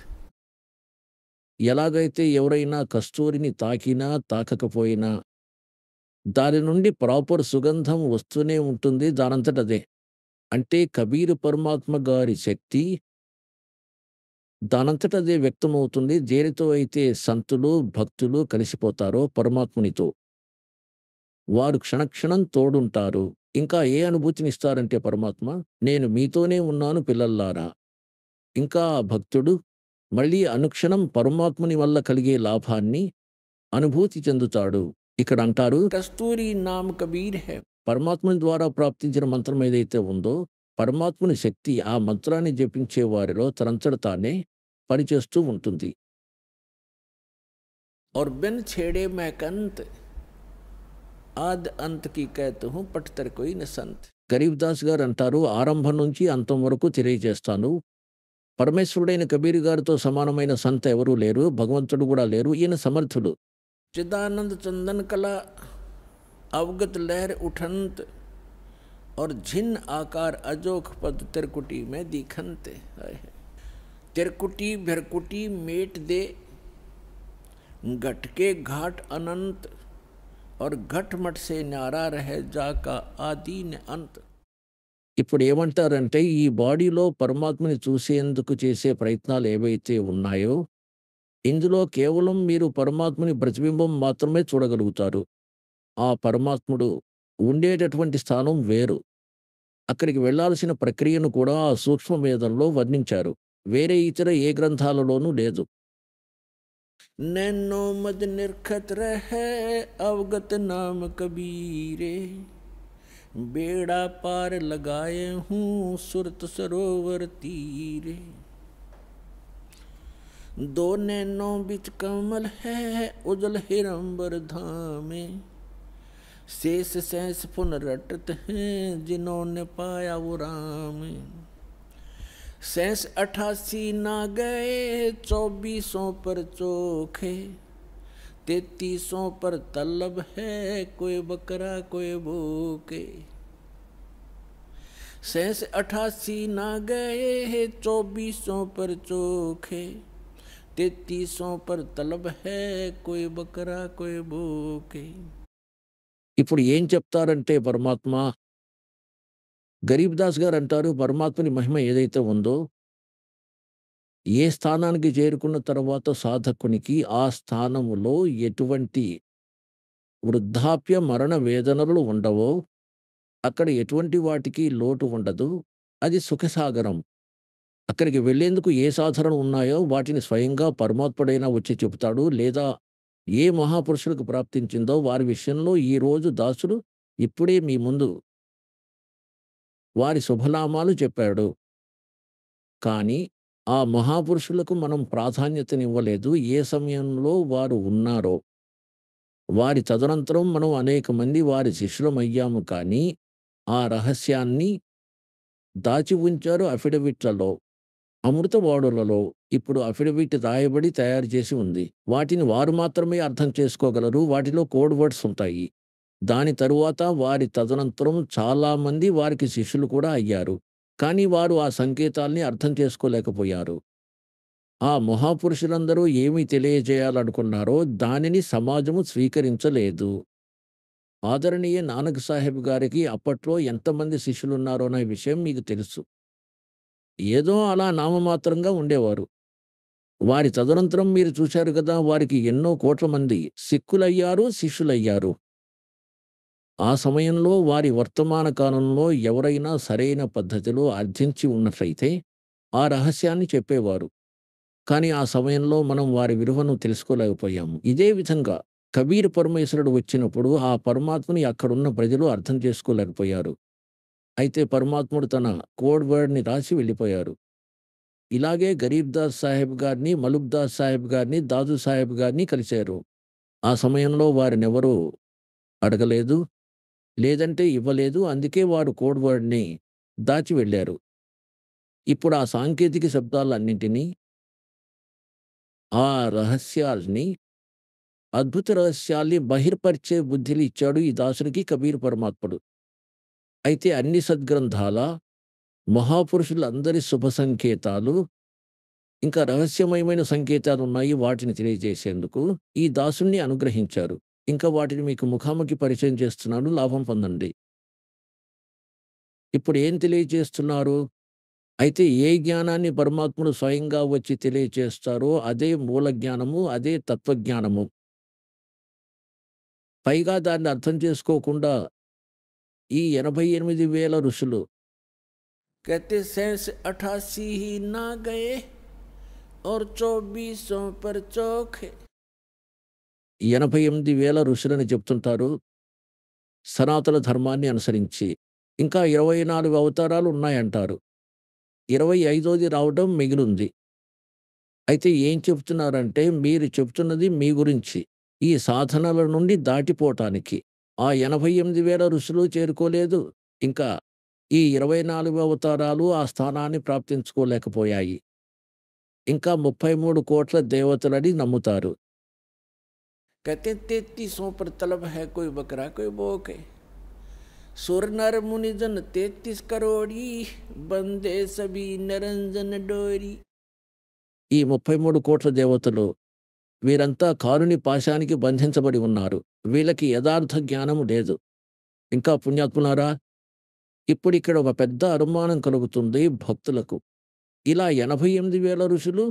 ఎలాగైతే ఎవరైనా కస్తూరిని తాకినా తాకకపోయినా దాని నుండి ప్రాపర్ సుగంధం వస్తూనే ఉంటుంది దానంతటదే. అంటే కబీర్ పరమాత్మ గారి శక్తి దానంతటదే వ్యక్తమవుతుంది. దేనితో అయితే సంతులు భక్తులు కలిసిపోతారో పరమాత్మునితో వారు క్షణక్షణం తోడుంటారు. ఇంకా ఏ అనుభూతినిస్తారంటే పరమాత్మ, నేను మీతోనే ఉన్నాను పిల్లల్లారా. ఇంకా భక్తుడు మళ్ళీ అనుక్షణం పరమాత్ముని వల్ల కలిగే లాభాన్ని అనుభూతి చెందుతాడు. ఇక్కడ అంటారు, కస్తూరి నామ్ కబీర్ హై. పరమాత్ముని ద్వారా ప్రాప్తించిన మంత్రం ఏదైతే ఉందో పరమాత్ముని శక్తి ఆ మంత్రాన్ని జపించే వారిలో తనంతట తానే పనిచేస్తూ ఉంటుంది. और बिन छेड़े मैं कंत, आद अंत की कहता हूँ पटतर कोई न संत. గరీబ్ దాస్ గారు అంటారు, ఆరంభం నుంచి అంతం వరకు తెలియజేస్తాను. పరమేశ్వరుడైన కబీర్ గారితో సమానమైన సంత ఎవరూ లేరు, భగవంతుడు కూడా లేరు. ఈయన సమర్థుడు. चिदानंद चंदन कला अवगत लहर उठंत, और झिन्न आकार अजोख पद तिरकुटी में दिखंत. तिरकुटी भिरकुटी मेट दे घट के घाट अनंत, और घट मट से न्यारा रहे जाका आदि ने अंत. ఇప్పుడు ఏమంటారంటే, ఈ బాడీలో పరమాత్మని చూసేందుకు చేసే ప్రయత్నాలు ఏవైతే ఉన్నాయో ఇందులో కేవలం మీరు పరమాత్మని ప్రతిబింబం మాత్రమే చూడగలుగుతారు. ఆ పరమాత్ముడు ఉండేటటువంటి స్థానం వేరు. అక్కడికి వెళ్ళాల్సిన ప్రక్రియను కూడా ఆ సూక్ష్మ వేదంలో వర్ణించారు. వేరే ఇతర ఏ గ్రంథాలలోనూ లేదు. నైనో మద్ నిర్ఖత్ రహే అవగత్ నామ కబీరే, बेड़ा पार लगाए हूँ सुरत सरोवर तीरे, दो नैनों बिच कमल है उजल हिरंबर धामे, शेष सैंस पुन रटत हैं जिन्होंने पाया वो राम. सैंस 88 ना गए 2400 पर चोखे, 3300 पर तलब है कोई बकरा कोई भूखे. सैंस 88 ना गए 2400 पर चोखे, तैतीसों पर तलब है कोई बकरा कोई भूखे. ఇప్పుడు ఏం చెప్తారంటే పరమాత్మ, గరీబ్ దాస్ గారు అంటారు పరమాత్మని మహిమ ఏదైతే ఉందో, ఏ స్థానానికి చేరుకున్న తర్వాత సాధకునికి ఆ స్థానములో ఎటువంటి వృద్ధాప్య మరణ వేదనలు ఉండవో, అక్కడ ఎటువంటి వాటికి లోటు ఉండదు. అది సుఖసాగరం. అక్కడికి వెళ్ళేందుకు ఏ సాధనలు ఉన్నాయో వాటిని స్వయంగా పరమాత్ముడైనా వచ్చి చెబుతాడు. లేదా ఏ మహాపురుషులకు ప్రాప్తించిందో వారి విషయంలో ఈరోజు దాసుడు ఇప్పుడే మీ ముందు వారి శుభనామాలు చెప్పాడు. కానీ ఆ మహాపురుషులకు మనం ప్రాధాన్యతనివ్వలేదు. ఏ సమయంలో వారు ఉన్నారో, వారి తదనంతరం మనం అనేక మంది వారి శిష్యులమయ్యాము కానీ, ఆ రహస్యాన్ని దాచి ఉంచారు అఫిడవిట్లలో, అమృతవాడులలో. ఇప్పుడు అఫిడవిట్ రాయబడి తయారు చేసి ఉంది. వాటిని వారు మాత్రమే అర్థం చేసుకోగలరు. వాటిలో కోడ్ వర్డ్స్ ఉంటాయి. దాని తరువాత వారి తదనంతరం చాలామంది వారికి శిష్యులు కూడా అయ్యారు. కానీ వారు ఆ సంకేతాల్ని అర్థం చేసుకోలేకపోయారు. ఆ మహాపురుషులందరూ ఏమి తెలియజేయాలనుకున్నారో దానిని సమాజము స్వీకరించలేదు. ఆదరణీయ నానక్ సాహెబ్ గారికి అప్పట్లో ఎంతమంది శిష్యులున్నారో అనే విషయం మీకు తెలుసు. ఏదో అలా నామమాత్రంగా ఉండేవారు. వారి తదనంతరం మీరు చూశారు కదా, వారికి ఎన్నో కోట్ల మంది సిక్కులయ్యారు, శిష్యులయ్యారు. ఆ సమయంలో వారి వర్తమాన కాలంలో ఎవరైనా సరైన పద్ధతిలో అర్థించి ఉన్నట్లయితే ఆ రహస్యాన్ని చెప్పేవారు. కానీ ఆ సమయంలో మనం వారి విలువను తెలుసుకోలేకపోయాము. ఇదే విధంగా కబీర్ పరమేశ్వరుడు వచ్చినప్పుడు ఆ పరమాత్మని అక్కడున్న ప్రజలు అర్థం చేసుకోలేకపోయారు. అయితే పరమాత్ముడు తన కోడ్ వర్డ్‌ని రాసి వెళ్ళిపోయారు. ఇలాగే గరీబ్ దాస్ సాహెబ్ గారిని, మలుక్ దాస్ సాహెబ్ గారిని, దాదు సాహెబ్ గారిని కలిశారు. ఆ సమయంలో వారినెవరూ అడగలేదు. లేదంటే ఇవ్వలేదు. అందుకే వారు కోడ్ వర్డ్‌ని దాచి వెళ్లారు. ఇప్పుడు ఆ సాంకేతిక శబ్దాలన్నింటినీ, ఆ రహస్యాల్ని, అద్భుత రహస్యాల్ని బహిర్పరిచే బుద్ధిని ఇచ్చాడు ఈ దాసునికి కబీర్ పరమాత్ముడు. అయితే అన్ని సద్గ్రంథాల, మహాపురుషులందరి శుభ సంకేతాలు, ఇంకా రహస్యమయమైన సంకేతాలున్నాయి. వాటిని తెలియజేసేందుకు ఈ దాసుని అనుగ్రహించారు. ఇంకా వాటిని మీకు ముఖాముఖి పరిచయం చేస్తున్నాను. లాభం పొందండి. ఇప్పుడు ఏం తెలియజేస్తున్నారు? అయితే ఏ జ్ఞానాన్ని పరమాత్ముడు స్వయంగా వచ్చి తెలియచేస్తారో అదే మూల జ్ఞానము, అదే తత్వజ్ఞానము. పైగా దాన్ని అర్థం చేసుకోకుండా ఈ 88,000 ఋషులు कहते सेंस 88 ही ना गए और 24 पर चौखे. 88,000 ఋషులని చెప్తుంటారు సనాతన ధర్మాన్ని అనుసరించి. ఇంకా 24 అవతారాలు ఉన్నాయంటారు. 25ది రావడం మిగిలుంది. అయితే ఏం చెప్తున్నారంటే, మీరు చెప్తున్నది మీ గురించి, ఈ సాధనల నుండి దాటిపోవటానికి. ఆ 88,000 ఋషులు చేరుకోలేదు. ఇంకా ఈ 24 అవతారాలు ఆ స్థానాన్ని ప్రాప్తించుకోలేకపోయాయి. ఇంకా 33 కోట్ల దేవతలని నమ్ముతారు. कहते 3300 पर तलब है कोई बकरा कोई भूखे. सुर नर मुनि जन 33 करोड़ी बंदे सभी निरंजन डोरी. ఈ 33 కోట్ల దేవతలు వీరంతా కారుని పాశానికి బంధించబడి ఉన్నారు. వీళ్ళకి యథార్థ జ్ఞానము లేదు. ఇంకా పుణ్యాత్ములారా, ఇప్పుడిక్కడ ఒక పెద్ద అనుమానం కలుగుతుంది భక్తులకు. ఇలా 88,000 ఋషులు,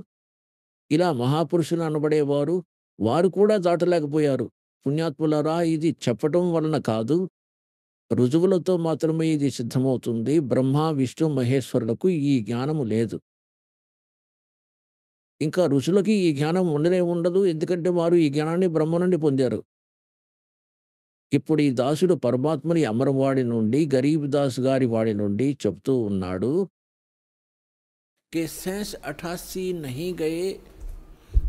ఇలా మహాపురుషులు అనబడేవారు, వారు కూడా దాటలేకపోయారు. పుణ్యాత్ములారా, ఇది చెప్పటం వలన కాదు, రుజువులతో మాత్రమే ఇది సిద్ధమవుతుంది. బ్రహ్మ, విష్ణు, మహేశ్వరులకు ఈ జ్ఞానము లేదు. ఇంకా ఋషులకి ఈ జ్ఞానం ఉండనే ఉండదు. ఎందుకంటే వారు ఈ జ్ఞానాన్ని బ్రహ్మ నుండి పొందారు. ఇప్పుడు ఈ దాసుడు పరమాత్మని అమరవాడి నుండి, గరీబ్ దాస్ గారి వాడి నుండి చెప్తూ ఉన్నాడు. కే సెన్స్ 88 నహీ గయే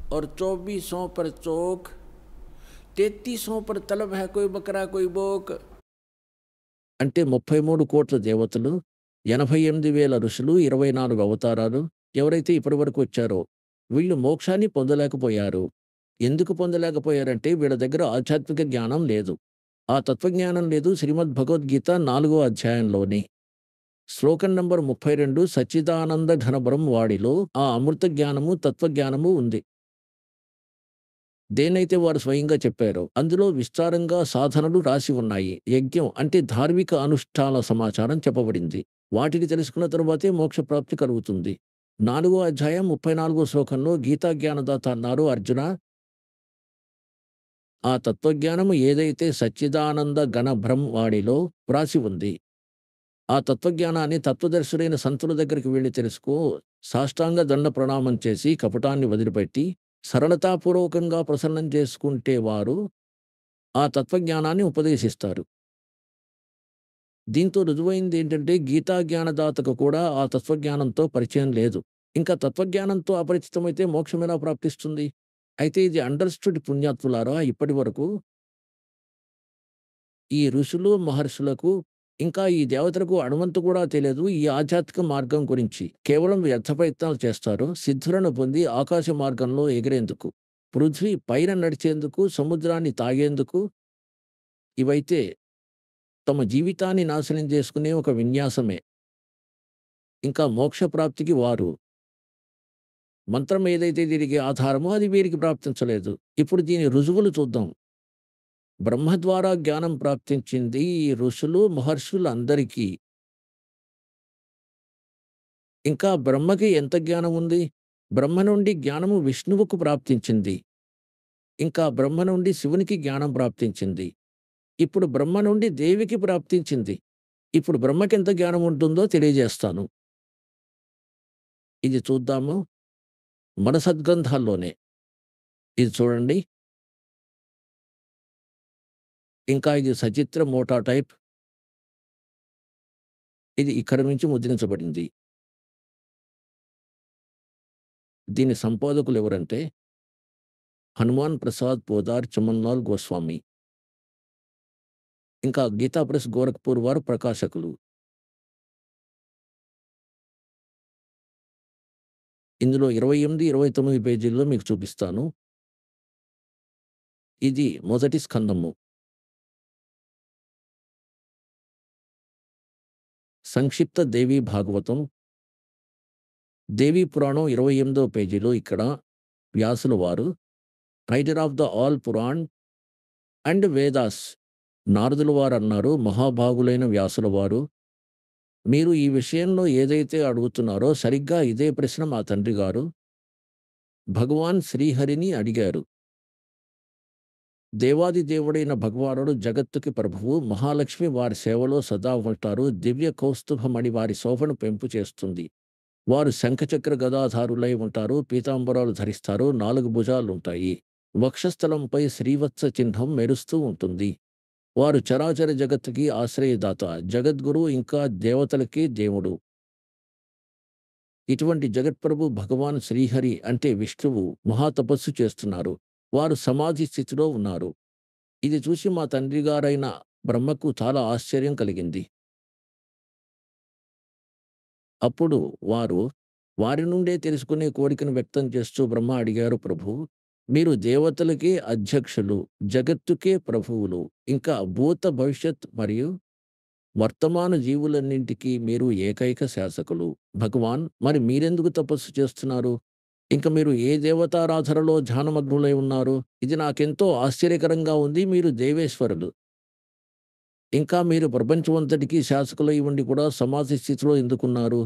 और 2400 पर चौक, 3300 पर तलब है कोई बकरा कोई बोक. అంటే 33 కోట్ల దేవతలు, 88,000 ఋషులు, 24 అవతారాలు ఎవరైతే ఇప్పటివరకు వచ్చారో వీళ్ళు మోక్షాన్ని పొందలేకపోయారు. ఎందుకు పొందలేకపోయారంటే వీళ్ళ దగ్గర ఆధ్యాత్మిక జ్ఞానం లేదు. ఆ తత్వజ్ఞానం లేదు. శ్రీమద్ భగవద్గీత 4వ అధ్యాయంలోని శ్లోకం నంబర్ 32 సచ్చిదానంద ఘనబ్రహ్మ వాడిలో ఆ అమృత జ్ఞానము, తత్వజ్ఞానము ఉంది. దేన్నైతే వారు స్వయంగా చెప్పారో, అందులో విస్తారంగా సాధనలు రాసి ఉన్నాయి. యజ్ఞం అంటే ధార్మిక అనుష్ఠాన సమాచారం చెప్పబడింది. వాటిని తెలుసుకున్న తరువాతే మోక్ష ప్రాప్తి కలుగుతుంది. 4 అధ్యాయం 34 శ్లోకంలో గీతా జ్ఞానదాత అన్నారు, అర్జున, ఆ తత్వజ్ఞానము ఏదైతే సచ్చిదానంద ఘన వాడిలో వ్రాసి ఉంది. ఆ తత్వజ్ఞానాన్ని తత్వదర్శులైన సంతుల దగ్గరికి వెళ్లి తెలుసుకో. సాష్టాంగ దండ ప్రణామం చేసి కపటాన్ని వదిలిపెట్టి సరళతాపూర్వకంగా ప్రసన్నం చేసుకుంటే వారు ఆ తత్వజ్ఞానాన్ని ఉపదేశిస్తారు. దీంతో రుజువైందేంటంటే గీతా జ్ఞానదాతకు కూడా ఆ తత్వజ్ఞానంతో పరిచయం లేదు. ఇంకా తత్వజ్ఞానంతో అపరిచితమైతే మోక్షమెలా ప్రాప్తిస్తుంది? అయితే ఇది అండర్‌స్టూడ్ పుణ్యాత్ములారా, ఇప్పటివరకు ఈ ఋషులు, మహర్షులకు ఇంకా ఈ దేవతలకు అణువంతు కూడా తెలియదు ఈ ఆధ్యాత్మిక మార్గం గురించి. కేవలం వ్యర్థ ప్రయత్నాలు చేస్తారు. సిద్ధులను పొంది ఆకాశ మార్గంలో ఎగిరేందుకు, పృథ్వీ పైన నడిచేందుకు, సముద్రాన్ని తాగేందుకు, ఇవైతే తమ జీవితాన్ని నాశనం చేసుకునే ఒక విన్యాసమే. ఇంకా మోక్ష ప్రాప్తికి వారు మంత్రం ఏదైతే దీనికి ఆధారమో అది వీరికి ప్రాప్తించలేదు. ఇప్పుడు దీని రుజువులు చూద్దాం. బ్రహ్మ ద్వారా జ్ఞానం ప్రాప్తించింది ఈ ఋషులు, మహర్షులందరికీ. ఇంకా బ్రహ్మకి ఎంత జ్ఞానం ఉంది? బ్రహ్మ నుండి జ్ఞానము విష్ణువుకు ప్రాప్తించింది. ఇంకా బ్రహ్మ నుండి శివునికి జ్ఞానం ప్రాప్తించింది. ఇప్పుడు బ్రహ్మ నుండి దేవికి ప్రాప్తించింది. ఇప్పుడు బ్రహ్మకెంత జ్ఞానం ఉంటుందో తెలియజేస్తాను. ఇది చూద్దాము మన సద్గ్రంథాల్లోనే. ఇది చూడండి. ఇంకా ఇది సచిత్ర మోటా టైప్. ఇది ఇక్కడి నుంచి ముద్రించబడింది. దీని సంపాదకులు ఎవరంటే హనుమాన్ ప్రసాద్ పోదార్ చమన్లాల్ గోస్వామి. ఇంకా గీతా ప్రెస్ గోరఖ్పూర్ వారు ప్రకాశకులు. ఇందులో 28, 29 పేజీల్లో మీకు చూపిస్తాను. ఇది మొదటి స్కందము. సంక్షిప్త దేవీ భాగవతం. దేవీ పురాణం 28వ పేజీలో ఇక్కడ వ్యాసుల వారు writer of the all Puran and Vedas నారదుల వారన్నారు, మహాభాగులైన వ్యాసుల వారు, మీరు ఈ విషయంలో ఏదైతే అడుగుతున్నారో సరిగ్గా ఇదే ప్రశ్న మా తండ్రి గారు భగవాన్ శ్రీహరిని అడిగారు. దేవాది దేవుడైన భగవానుడు జగత్తుకి ప్రభువు, మహాలక్ష్మి వారి సేవలో సదా ఉంటారు. దివ్య కౌస్తుభమణి వారి శోభను పెంపు చేస్తుంది. వారు శంఖచక్ర గదాధారులై ఉంటారు. పీతాంబరాలు ధరిస్తారు. 4 భుజాలుంటాయి. వక్షస్థలంపై శ్రీవత్స చిహ్నం మెరుస్తూ ఉంటుంది. వారు చరాచర జగత్తుకి ఆశ్రయదాత, జగద్గురు, ఇంకా దేవతలకి దేవుడు. ఇటువంటి జగత్ప్రభు భగవాన్ శ్రీహరి అంటే విష్ణువు మహాతపస్సు చేస్తున్నారు. వారు సమాధి స్థితిలో ఉన్నారు. ఇది చూసి మా తండ్రి గారైన బ్రహ్మకు చాలా ఆశ్చర్యం కలిగింది. అప్పుడు వారు వారి నుండే తెలుసుకునే కోరికను వ్యక్తం చేస్తూ బ్రహ్మ అడిగారు, ప్రభు, మీరు దేవతలకే అధ్యక్షులు, జగత్తుకే ప్రభువులు, ఇంకా భూత భవిష్యత్ మరియు వర్తమాన జీవులన్నింటికీ మీరు ఏకైక శాసకులు. భగవాన్, మరి మీరెందుకు తపస్సు చేస్తున్నారు? ఇంక మీరు ఏ దేవతారాధనలో ధ్యానమగ్నులై ఉన్నారు? ఇది నాకెంతో ఆశ్చర్యకరంగా ఉంది. మీరు దేవేశ్వరులు. ఇంకా మీరు ప్రపంచమంతటికీ శాసకులై ఉండి కూడా సమాధి స్థితిలో ఎందుకున్నారు?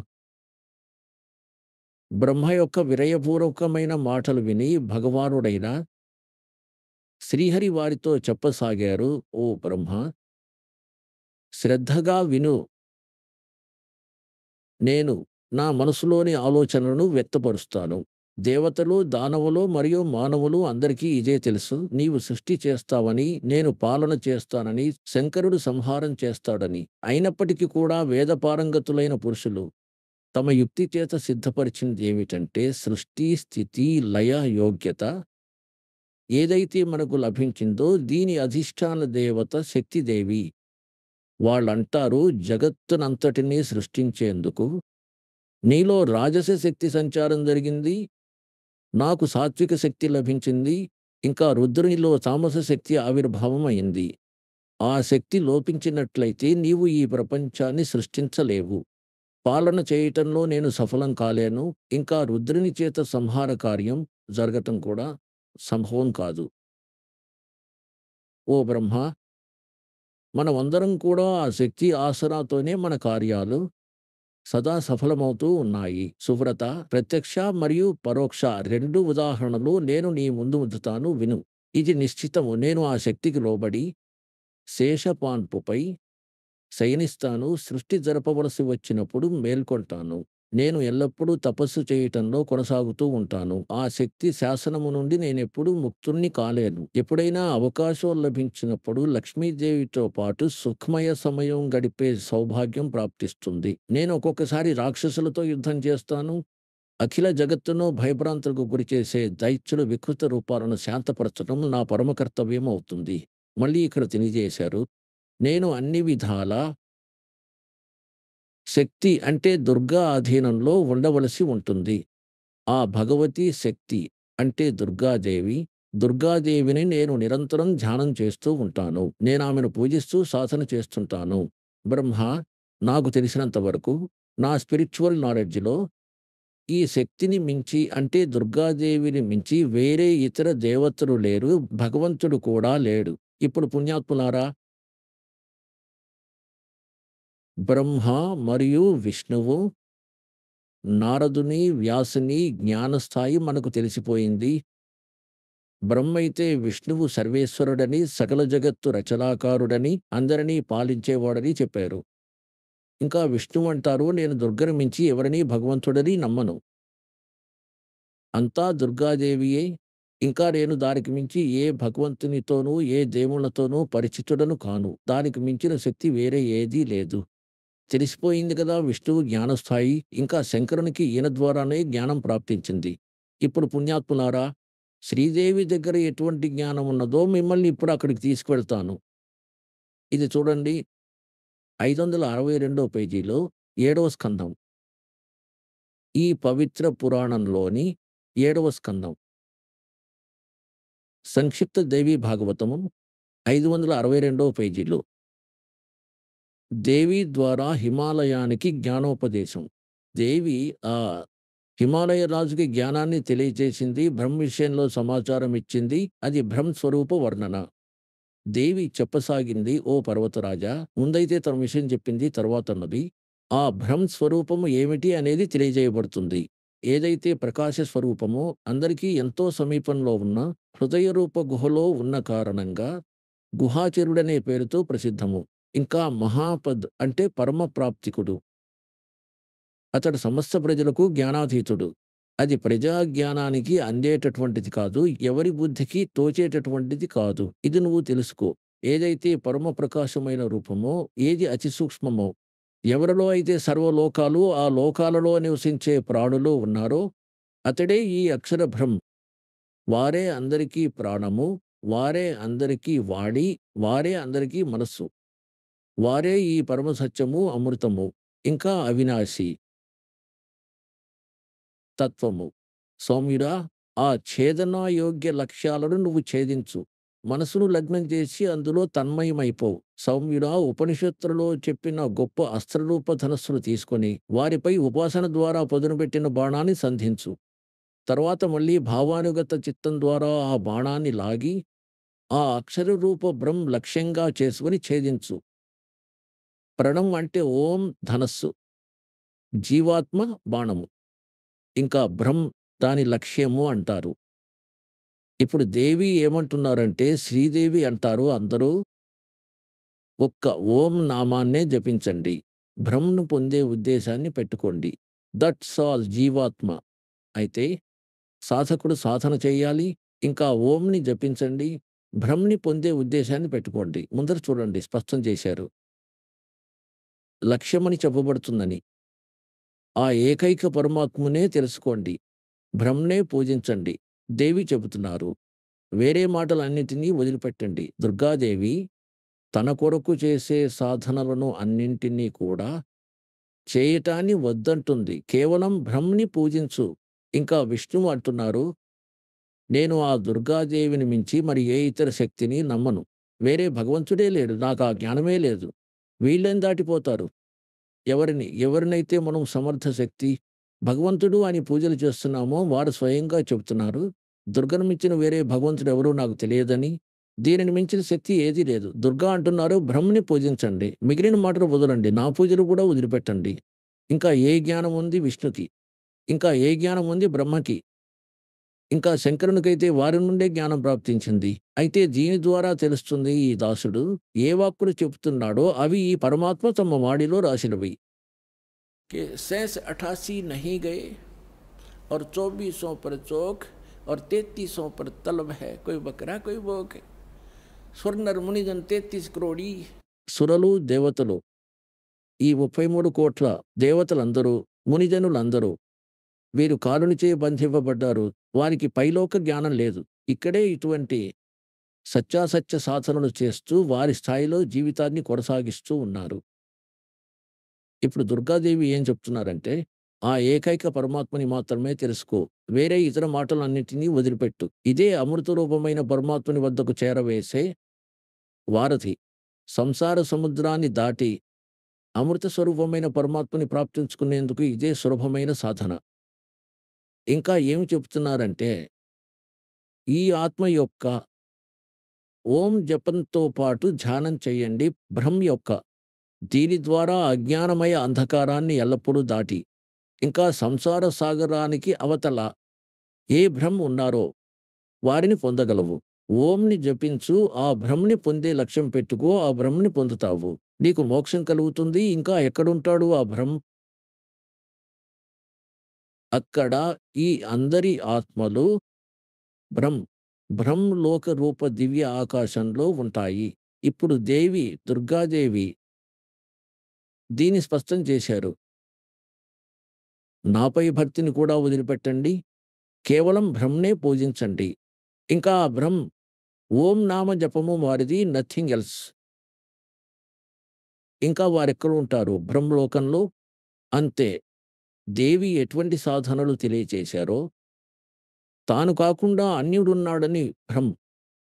బ్రహ్మ యొక్క వినయపూర్వకమైన మాటలు విని భగవానుడైన శ్రీహరి వారితో చెప్పసాగారు, ఓ బ్రహ్మ, శ్రద్ధగా విను. నేను నా మనసులోని ఆలోచనలను వ్యక్తపరుస్తాను. దేవతలు, దానవులు మరియు మానవులు అందరికీ ఇదే తెలుసు. నీవు సృష్టి చేస్తావని, నేను పాలన చేస్తానని, శంకరుడు సంహారం చేస్తాడని. అయినప్పటికీ కూడా వేదపారంగతులైన పురుషులు తమ యుక్తి చేత సిద్ధపరిచింది ఏమిటంటే సృష్టి, స్థితి, లయ, యోగ్యత ఏదైతే మనకు లభించిందో దీని అధిష్టాన దేవత శక్తిదేవి. వాళ్ళంటారు, జగత్తునంతటినీ సృష్టించేందుకు నీలో రాజస శక్తి సంచారం జరిగింది, నాకు సాత్విక శక్తి లభించింది, ఇంకా రుద్రునిలో తామస శక్తి ఆవిర్భావం అయింది. ఆ శక్తి లోపించినట్లయితే నీవు ఈ ప్రపంచాన్ని సృష్టించలేవు. పాలన చేయటంలో నేను సఫలం కాలేను. ఇంకా రుద్రుని చేత సంహార కార్యం జరగటం కూడా సంభవం కాదు. ఓ బ్రహ్మ, మనమందరం కూడా ఆ శక్తి ఆసరాతోనే మన కార్యాలు సదా సఫలమవుతూ ఉన్నాయి. సువ్రత, ప్రత్యక్ష మరియు పరోక్ష 2 ఉదాహరణలు నేను నీ ముందు ఉంచుతాను విను. ఇది నిశ్చితము. నేను ఆ శక్తికి లోబడి శేషపాన్పుపై శయనిస్తాను. సృష్టి జరపవలసి వచ్చినప్పుడు మేల్కొంటాను. నేను ఎల్లప్పుడూ తపస్సు చేయటంలో కొనసాగుతూ ఉంటాను. ఆ శక్తి శాసనము నుండి నేనెప్పుడూ ముక్తుణ్ణి కాలేను. ఎప్పుడైనా అవకాశం లభించినప్పుడు లక్ష్మీదేవితో పాటు సుఖమయ సమయం గడిపే సౌభాగ్యం ప్రాప్తిస్తుంది. నేను ఒక్కొక్కసారి రాక్షసులతో యుద్ధం చేస్తాను. అఖిల జగత్తును భయభ్రాంతులకు గురిచేసే దైత్యుల వికృత రూపాలను శాంతపరచడం నా పరమ కర్తవ్యం అవుతుంది. మళ్ళీ ఇక్కడ తెలియజేశారు. నేను అన్ని విధాలా శక్తి అంటే దుర్గా అధీనంలో ఉండవలసి ఉంటుంది. ఆ భగవతి శక్తి అంటే దుర్గాదేవి. దుర్గాదేవిని నేను నిరంతరం ధ్యానం చేస్తూ ఉంటాను. నేనామెను పూజిస్తూ సాధన చేస్తుంటాను. బ్రహ్మ, నాకు తెలిసినంత వరకు నా స్పిరిచ్యువల్ నాలెడ్జ్‌లో ఈ శక్తిని మించి అంటే దుర్గాదేవిని మించి వేరే ఇతర దేవతలు లేరు. భగవంతుడు కూడా లేడు. ఇప్పుడు పుణ్యాత్ములారా, బ్రహ్మ మరియు విష్ణువు, నారదుని, వ్యాసుని జ్ఞానస్థాయి మనకు తెలిసిపోయింది. బ్రహ్మైతే విష్ణువు సర్వేశ్వరుడని, సకల జగత్తు రచనాకారుడని, అందరినీ పాలించేవాడని చెప్పారు. ఇంకా విష్ణువు అంటారు, నేను దుర్గను మించి ఎవరినీ భగవంతుడని నమ్మను. అంతా దుర్గాదేవియే. ఇంకా నేను దానికి మించి ఏ భగవంతునితోనూ, ఏ దేవుళ్ళతోనూ పరిచితుడను కాను. దానికి మించిన శక్తి వేరే ఏదీ లేదు. తెలిసిపోయింది కదా విష్ణువు జ్ఞానస్థాయి. ఇంకా శంకరునికి ఈయన ద్వారానే జ్ఞానం ప్రాప్తించింది. ఇప్పుడు పుణ్యాత్ములారా, శ్రీదేవి దగ్గర ఎటువంటి జ్ఞానం ఉన్నదో మిమ్మల్ని ఇప్పుడు అక్కడికి తీసుకువెళ్తాను. ఇది చూడండి, 562 పేజీలో 7వ స్కంధం. ఈ పవిత్ర పురాణంలోని 7వ స్కంధం. సంక్షిప్త దేవీ భాగవతము 562 పేజీలో. దేవి ద్వారా హిమాలయానికి జ్ఞానోపదేశం. దేవి ఆ హిమాలయ రాజుకి జ్ఞానాన్ని తెలియజేసింది. బ్రహ్మ విషయంలో సమాచారం ఇచ్చింది. అది బ్రహ్మ స్వరూప వర్ణన. దేవి చెప్పసాగింది, ఓ పర్వతరాజా, ముందైతే తన విషయం చెప్పింది, తర్వాతన్నది ఆ బ్రహ్మ స్వరూపము ఏమిటి అనేది తెలియజేయబడుతుంది. ఏదైతే ప్రకాశ స్వరూపమో అందరికీ ఎంతో సమీపంలో ఉన్న హృదయ రూప గుహలో ఉన్న కారణంగా గుహాచరుడనే పేరుతో ప్రసిద్ధము. ఇంకా మహాపద్ అంటే పరమ ప్రాప్తికుడు. అతడు సమస్త ప్రజలకు జ్ఞానాతీతుడు. అది ప్రజా జ్ఞానానికి అందేటటువంటిది కాదు. ఎవరి బుద్ధికి తోచేటటువంటిది కాదు. ఇది నువ్వు తెలుసుకో. ఏదైతే పరమ ప్రకాశమైన రూపమో, ఏది అతి సూక్ష్మమో, ఎవరిలో అయితే సర్వలోకాలు, ఆ లోకాలలో నివసించే ప్రాణులు ఉన్నారో, అతడే ఈ అక్షర బ్రహ్మ. వారే అందరికీ ప్రాణము, వారే అందరికీ వాణి, వారే అందరికీ మనస్సు. వారే ఈ పరమ సత్యము, అమృతము, ఇంకా అవినాశి తత్వము. సౌమ్యుడా, ఆ ఛేదనా యోగ్య లక్ష్యాలను నువ్వు ఛేదించు. మనసును లగ్నం చేసి అందులో తన్మయమైపోవు. సౌమ్యుడా, ఉపనిషత్తులలో చెప్పిన గొప్ప అస్త్రరూప ధనస్సును తీసుకొని వారిపై ఉపాసన ద్వారా పదునుబెట్టిన బాణాన్ని సంధించు. తర్వాత మళ్ళీ భావానుగత చిత్తం ద్వారా ఆ బాణాన్ని లాగి ఆ అక్షర రూప బ్రహ్మ లక్ష్యంగా చేసుకొని ఛేదించు. ప్రణం అంటే ఓం ధనస్సు, జీవాత్మ బాణము, ఇంకా బ్రహ్మ్ దాని లక్ష్యము అంటారు. ఇప్పుడు దేవి ఏమంటున్నారంటే, శ్రీదేవి అంటారు అందరూ ఒక్క ఓం నామాన్నే జపించండి. బ్రహ్మను పొందే ఉద్దేశాన్ని పెట్టుకోండి. దట్స్ ఆల్ జీవాత్మ. అయితే సాధకుడు సాధన చేయాలి. ఇంకా ఓంని జపించండి. బ్రహ్మని పొందే ఉద్దేశాన్ని పెట్టుకోండి. ముందర చూడండి స్పష్టం చేశారు. లక్ష్యమని చెప్పబడుతుందని. ఆ ఏకైక పరమాత్మనే తెలుసుకోండి. బ్రహ్మనే పూజించండి. దేవి చెబుతున్నారు. వేరే మాటలన్నిటినీ వదిలిపెట్టండి. దుర్గాదేవి తన కొరకు చేసే సాధనలను అన్నింటినీ కూడా చేయటాన్ని వద్దంటుంది. కేవలం బ్రహ్మని పూజించు. ఇంకా విష్ణువు అంటున్నారు, నేను ఆ దుర్గాదేవిని మించి మరి ఏ ఇతర శక్తిని నమ్మను. వేరే భగవంతుడే లేడు. నాకు ఆ జ్ఞానమే లేదు. వీళ్ళేం దాటిపోతారు? ఎవరినైతే మనం సమర్థ శక్తి, భగవంతుడు అని పూజలు చేస్తున్నామో వారు స్వయంగా చెబుతున్నారు, దుర్గను మించిన వేరే భగవంతుడు ఎవరూ నాకు తెలియదని, దీనిని మించిన శక్తి ఏదీ లేదు. దుర్గా అంటున్నారు బ్రహ్మని పూజించండి. మిగిలిన మాటలు వదలండి. నా పూజలు కూడా వదిలిపెట్టండి. ఇంకా ఏ జ్ఞానం ఉంది విష్ణుకి? ఇంకా ఏ జ్ఞానం ఉంది బ్రహ్మకి? ఇంకా శంకరునికైతే వారి నుండే జ్ఞానం ప్రాప్తించింది. అయితే దీని ద్వారా తెలుస్తుంది ఈ దాసుడు ఏ వాక్కులు చెప్తున్నాడో అవి ఈ పరమాత్మ తమ వాడిలో రాసినవి. कि सैंस 88 नहीं गए और 2400 पर चौक और 3300 पर तलब है कोई बकरा कोई बोक है सुर नर मुनिजन 33 करोड़ी సురలు దేవతలు ఈ 33 కోట్ల దేవతలందరూ మునిజనులందరూ వీరు కాలునిచే బంధింపబడ్డారు. వారికి పైలోక జ్ఞానం లేదు. ఇక్కడే ఇటువంటి సత్యాసత్య సాధనలు చేస్తూ వారి స్థాయిలో జీవితాన్ని కొనసాగిస్తూ ఉన్నారు. ఇప్పుడు దుర్గాదేవి ఏం చెప్తున్నారంటే, ఆ ఏకైక పరమాత్మని మాత్రమే తెలుసుకో. వేరే ఇతర మాటలన్నిటినీ వదిలిపెట్టు. ఇదే అమృత రూపమైన పరమాత్మని వద్దకు చేరవేసే వారధి. సంసార సముద్రాన్ని దాటి అమృత స్వరూపమైన పరమాత్మని ప్రాప్తించుకునేందుకు ఇదే సులభమైన సాధన. ఇంకా ఏమి చెప్తున్నారంటే, ఈ ఆత్మ యొక్క ఓం జపంతో పాటు ధ్యానం చేయండి. యొక్క దీని ద్వారా అజ్ఞానమయ అంధకారాన్ని ఎల్లప్పుడూ దాటి, ఇంకా సంసార సాగరానికి అవతల ఏ బ్రహ్మ ఉన్నారో వారిని పొందగలవు. ఓంని జపించు, ఆ బ్రహ్మని పొందే లక్ష్యం పెట్టుకో, ఆ బ్రహ్మని పొందుతావు. నీకు మోక్షం కలుగుతుంది. ఇంకా ఎక్కడుంటాడు ఆ బ్రహ్మ? అక్కడ ఈ అందరి ఆత్మలు బ్రహ్మ బ్రహ్మలోక రూప దివ్య ఆకాశంలో ఉంటాయి. ఇప్పుడు దేవి దుర్గాదేవి దీన్ని స్పష్టం చేశారు. నాపై భక్తిని కూడా వదిలిపెట్టండి. కేవలం బ్రహ్మనే పూజించండి. ఇంకా ఆ బ్రహ్మ ఓం నామ జపము వారిది, నథింగ్ ఎల్స్. ఇంకా వారెక్కడ ఉంటారు? బ్రహ్మలోకంలో. అంతే. దేవి ఎటువంటి సాధనలు తెలియచేశారో, తాను కాకుండా అన్యుడున్నాడని బ్రహ్మ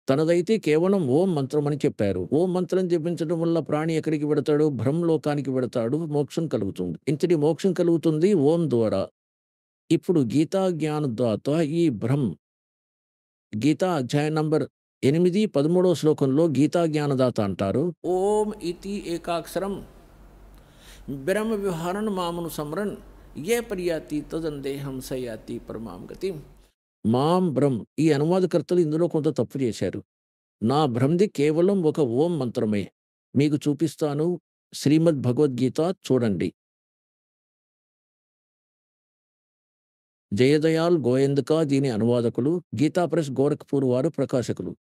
తనదైతే కేవలం ఓం మంత్రం అని చెప్పారు. ఓం మంత్రం జపించడం వల్ల ప్రాణి ఎక్కడికి వెడతాడు? బ్రహ్మలోకానికి వెడతాడు. మోక్షం కలుగుతుంది. ఇంతటి మోక్షం కలుగుతుంది ఓం ద్వారా. ఇప్పుడు గీతా జ్ఞానదాత ఈ బ్రహ్మ గీతా అధ్యాయం నంబర్ 8, 13వ శ్లోకంలో గీతా జ్ఞానదాత అంటారు. ఓం ఇతి ఏకాక్షరం బ్రహ్మ విహారణ మామను సమరన్ ఏ పర్యాతి తదందేహం సయాతి పరమాం గతి. మాం బ్రహ్మ ఈ అనువాదకర్తలు ఇందులో కొంత తప్పు చేశారు. నా బ్రహ్మది కేవలం ఒక ఓం మంత్రమే. మీకు చూపిస్తాను. శ్రీమద్ భగవద్గీత చూడండి. జయదయాల్ గోయంద్కా దీని అనువాదకులు, గీతా ప్రెస్ గోరఖ్పూర్ వారు ప్రకాశకులు.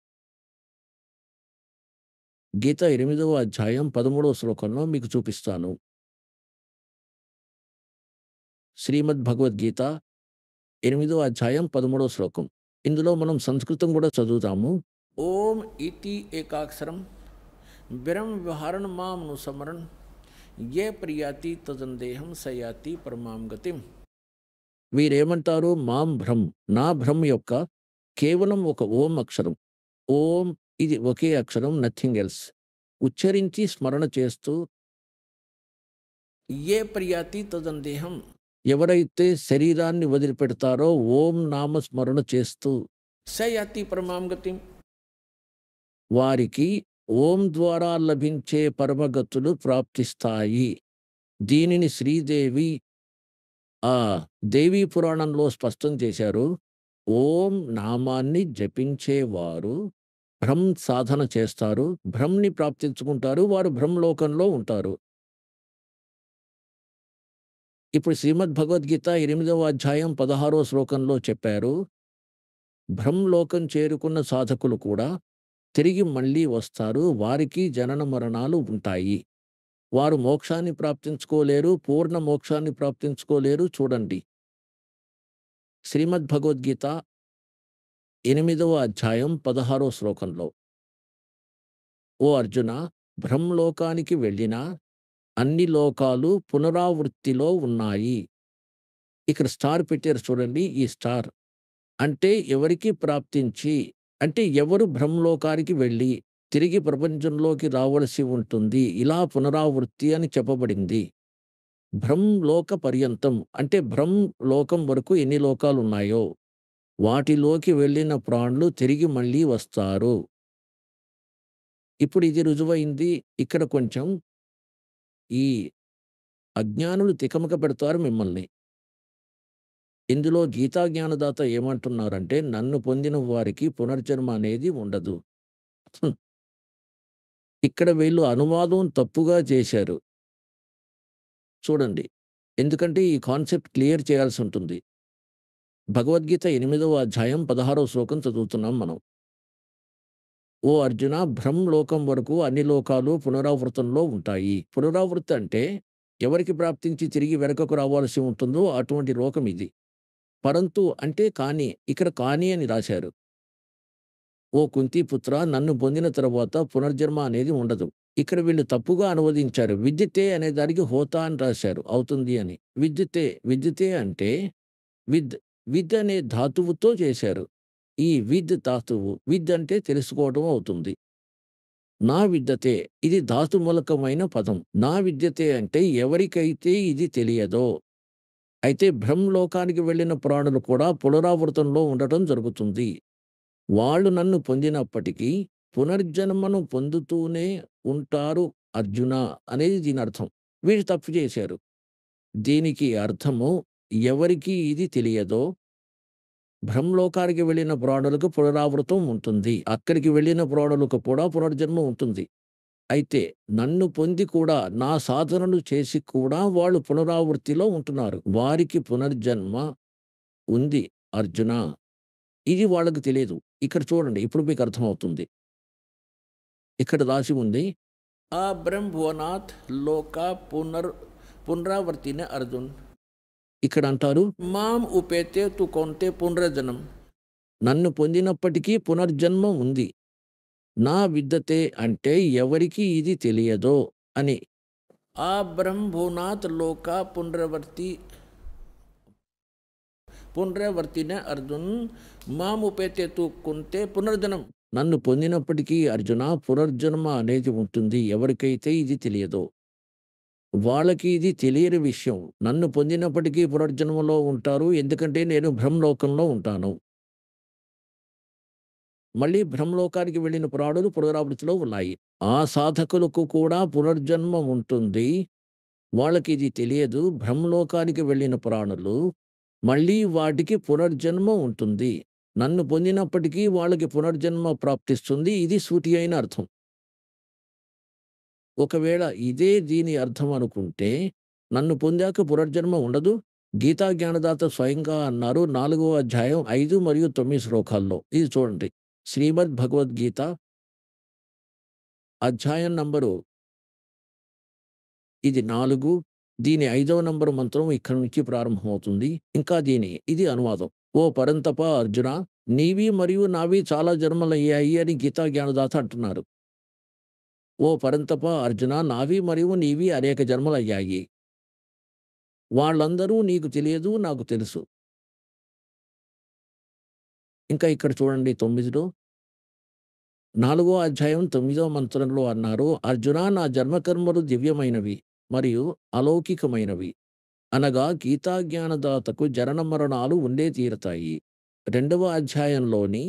గీత 8వ అధ్యాయం 13వ శ్లోకంలో మీకు చూపిస్తాను. శ్రీమద్ భగవద్గీత 8వ అధ్యాయం 13వ శ్లోకం. ఇందులో మనం సంస్కృతం కూడా చదువుతాము. ఓం ఇతి ఏకాక్షరం బ్రహ్మ విహారణ మామను సమరన్ ఏ ప్రియాతి తదందేహం సయాతి పరమాం గతిం. వీరేమంటారు? మాం బ్రహ్మ, నా బ్రహ్మ యొక్క కేవలం ఒక ఓం అక్షరం. ఓం ఇది ఒకే అక్షరం, నథింగ్ ఎల్స్. ఉచ్చరించి స్మరణ చేస్తూ ఏ ప్రియాతి తదందేహం ఎవరైతే శరీరాన్ని వదిలిపెడతారో ఓం నామ స్మరణ చేస్తూ సయాతి పరమాం గతిం వారికి ఓం ద్వారా లభించే పరమగతులు ప్రాప్తిస్తాయి. దీనిని శ్రీదేవి ఆ దేవీ పురాణంలో స్పష్టం చేశారు. ఓం నామాన్ని జపించేవారు బ్రహ్మ సాధన చేస్తారు, బ్రహ్మని ప్రాప్తించుకుంటారు, వారు బ్రహ్మలోకంలో ఉంటారు. ఇప్పుడు శ్రీమద్ భగవద్గీత 8వ అధ్యాయం 16వ శ్లోకంలో చెప్పారు, బ్రహ్మలోకం చేరుకున్న సాధకులు కూడా తిరిగి మళ్ళీ వస్తారు. వారికి జనన మరణాలు ఉంటాయి. వారు మోక్షాన్ని ప్రాప్తించుకోలేరు, పూర్ణ మోక్షాన్ని ప్రాప్తించుకోలేరు. చూడండి శ్రీమద్ భగవద్గీత 8వ అధ్యాయం 16వ శ్లోకంలో, ఓ అర్జున, బ్రహ్మలోకానికి వెళ్ళినా అన్ని లోకాలు పునరావృత్తిలో ఉన్నాయి. ఇక్కడ స్టార్ పెట్టారు చూడండి. ఈ స్టార్ అంటే ఎవరికి ప్రాప్తించి, అంటే ఎవరు బ్రహ్మలోకానికి వెళ్ళి తిరిగి ప్రపంచంలోకి రావలసి ఉంటుంది. ఇలా పునరావృత్తి అని చెప్పబడింది. బ్రహ్మలోక పర్యంతం అంటే బ్రహ్మలోకం వరకు ఎన్ని లోకాలు ఉన్నాయో వాటిలోకి వెళ్ళిన ప్రాణులు తిరిగి మళ్ళీ వస్తారు. ఇప్పుడు ఇది రుజువైంది. ఇక్కడ కొంచెం ఈ అజ్ఞానులు తికమక పెడతారు మిమ్మల్ని. ఇందులో గీతా జ్ఞానదాత ఏమంటున్నారంటే, నన్ను పొందిన వారికి పునర్జన్మ అనేది ఉండదు. హ్మ్. ఇక్కడ వీళ్ళు అనువాదం తప్పుగా చేశారు. చూడండి. ఎందుకంటే ఈ కాన్సెప్ట్ క్లియర్ చేయాల్సుంటుంది. భగవద్గీత 8వ అధ్యాయం 16వ శ్లోకం చదువుతున్నాం మనం. ఓ అర్జున! బ్రహ్మలోకం వరకు అన్ని లోకాలు పునరావృతంలో ఉంటాయి. పునరావృత్తి అంటే ఎవరికి ప్రాప్తించి తిరిగి వెనకకు రావాల్సి ఉంటుందో అటువంటి లోకం ఇది. పరంతు అంటే కానీ, ఇక్కడ కానీ అని రాశారు. ఓ కుంతీపుత్ర! నన్ను పొందిన తరువాత పునర్జన్మ అనేది ఉండదు. ఇక్కడ వీళ్ళు తప్పుగా అనువదించారు. విద్యతే అనే దానికి హోతా అని రాశారు. అవుతుంది అని. విద్యతే అంటే విద్ విద్ అనే ధాతువుతో చేశారు. ఈ విద్ ధాతువు విద్ అంటే తెలుసుకోవడం అవుతుంది. నా విద్యతే ఇది ధాతుమూలకమైన పదం. నా విద్యతే అంటే ఎవరికైతే ఇది తెలియదో. అయితే బ్రహ్మలోకానికి వెళ్ళిన ప్రాణులు కూడా పునరావృతంలో ఉండటం జరుగుతుంది. వాళ్ళు నన్ను పొందినప్పటికీ పునర్జన్మను పొందుతూనే ఉంటారు అర్జునా అనేది దీనర్థం. వీళ్ళు తప్పు చేశారు. దీనికి అర్థము ఎవరికి ఇది తెలియదో బ్రహ్మలోకానికి వెళ్ళిన ప్రాణులకు పునరావృతం ఉంటుంది. అక్కడికి వెళ్ళిన ప్రాణులకు కూడా పునర్జన్మ ఉంటుంది. అయితే నన్ను పొంది కూడా నా సాధనలు చేసి కూడా వాళ్ళు పునరావృత్తిలో ఉంటున్నారు. వారికి పునర్జన్మ ఉంది అర్జునా! ఇది వాళ్ళకి తెలీదు. ఇక్కడ చూడండి ఇప్పుడు మీకు అర్థమవుతుంది. ఇక్కడ రాసి ఉంది. ఆ బ్రహ్మభువనాత్ లోక పునరావర్తిన అర్జున్. ఇక్కడ అంటారు మాం ఉపేతే తు కొంతే పునర్జనం. నన్ను పొందినప్పటికీ పునర్జన్మ ఉంది. నా విద్యతే అంటే ఎవరికి ఇది తెలియదో అని. ఆ బ్రహ్మభువనాత్ లోక పునరావర్తిన అర్జున్ మాం ఉపేతే తు కొంతే పునర్జనం. నన్ను పొందినప్పటికీ అర్జున పునర్జన్మ అనేది ఉంటుంది. ఎవరికైతే ఇది తెలియదో వాళ్ళకి ఇది తెలియని విషయం. నన్ను పొందినప్పటికీ పునర్జన్మలో ఉంటారు. ఎందుకంటే నేను బ్రహ్మలోకంలో ఉంటాను. మళ్ళీ బ్రహ్మలోకానికి వెళ్ళిన ప్రాణులు పునరావృత్తిలో ఉన్నాయి. ఆ సాధకులకు కూడా పునర్జన్మ ఉంటుంది. వాళ్ళకి ఇది తెలియదు. బ్రహ్మలోకానికి వెళ్ళిన ప్రాణులు మళ్ళీ వాటికి పునర్జన్మ ఉంటుంది. నన్ను పొందినప్పటికీ వాళ్ళకి పునర్జన్మ ప్రాప్తిస్తుంది. ఇది సూటి అయిన అర్థం. ఒకవేళ ఇదే దీని అర్థం అనుకుంటే, నన్ను పొందాక పునర్జన్మ ఉండదు. గీతా జ్ఞానదాత స్వయంగా అన్నారు 4వ అధ్యాయం 5 మరియు 9 శ్లోకాల్లో. ఇది చూడండి. శ్రీమద్ భగవద్గీత అధ్యాయం నంబరు ఇది 4. దీని 5వ నంబరు మంత్రం ఇక్కడి నుంచి ప్రారంభమవుతుంది. ఇంకా ఇది అనువాదం. ఓ పరంతప అర్జున! నీవి మరియు నావి చాలా జన్మలయ్యాయి అని గీతా జ్ఞానదాత అంటున్నారు. ఓ పరంతప అర్జున! నావి మరియు నీవి అనేక జన్మలయ్యాయి. వాళ్ళందరూ నీకు తెలియదు, నాకు తెలుసు. ఇంకా ఇక్కడ చూడండి 9లో 4వ అధ్యాయం 9వ మంత్రంలో అన్నారు. అర్జున! నా జన్మకర్మలు దివ్యమైనవి మరియు అలౌకికమైనవి. అనగా గీతా జ్ఞానదాతకు జనన మరణాలు ఉండే తీరతాయి. 2వ అధ్యాయంలోని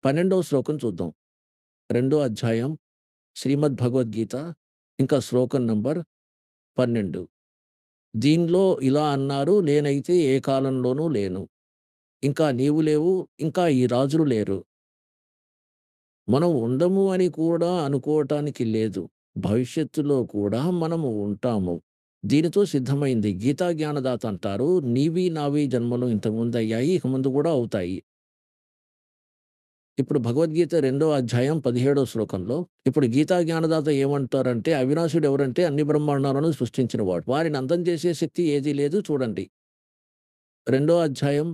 12వ శ్లోకం చూద్దాం. 2వ అధ్యాయం శ్రీమద్ భగవద్గీత ఇంకా శ్లోకం నంబర్ 12. దీనిలో ఇలా అన్నారు. నేనైతే ఏ కాలంలోనూ లేను. ఇంకా నీవు లేవు. ఇంకా ఈ రాజులు లేరు. మనం ఉండము అని కూడా అనుకోవటానికి లేదు. భవిష్యత్తులో కూడా మనము ఉంటాము. దీనితో సిద్ధమైంది. గీతా జ్ఞానదాత అంటారు. నీవి నావి జన్మలు ఇంతకుముందు అయ్యాయి. ఇక ముందు కూడా అవుతాయి. ఇప్పుడు భగవద్గీత 2వ అధ్యాయం 17వ శ్లోకంలో ఇప్పుడు గీతా జ్ఞానదాత ఏమంటారంటే అవినాశుడు ఎవరంటే అన్ని బ్రహ్మాండాలను సృష్టించినవాడు. వారిని అంతం చేసే శక్తి ఏదీ లేదు చూడండి. 2వ అధ్యాయం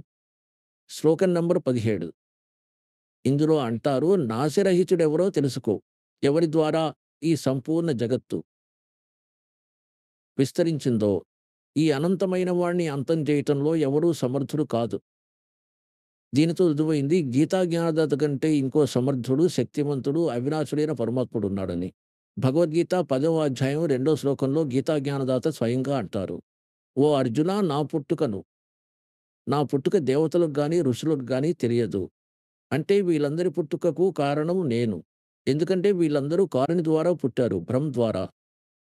శ్లోకం నంబర్ 17. ఇందులో అంటారు నాశరహితుడెవరో తెలుసుకో. ఎవరి ద్వారా ఈ సంపూర్ణ జగత్తు విస్తరించిందో ఈ అనంతమైన వాడిని అంతం చేయటంలో ఎవరూ సమర్థుడు కాదు. దీనితో రుజువైంది గీతా జ్ఞానదాత కంటే ఇంకో సమర్థుడు, శక్తివంతుడు, అవినాశుడైన పరమాత్ముడు ఉన్నాడని. భగవద్గీత 10వ అధ్యాయం 2వ శ్లోకంలో గీతా జ్ఞానదాత స్వయంగా అంటారు. ఓ అర్జున! నా పుట్టుకను నా పుట్టుక దేవతలకు గాని, ఋషులకు గాని తెలియదు. అంటే వీళ్ళందరి పుట్టుకకు కారణం నేను. ఎందుకంటే వీళ్ళందరూ కారుని ద్వారా పుట్టారు. బ్రహ్మ ద్వారా.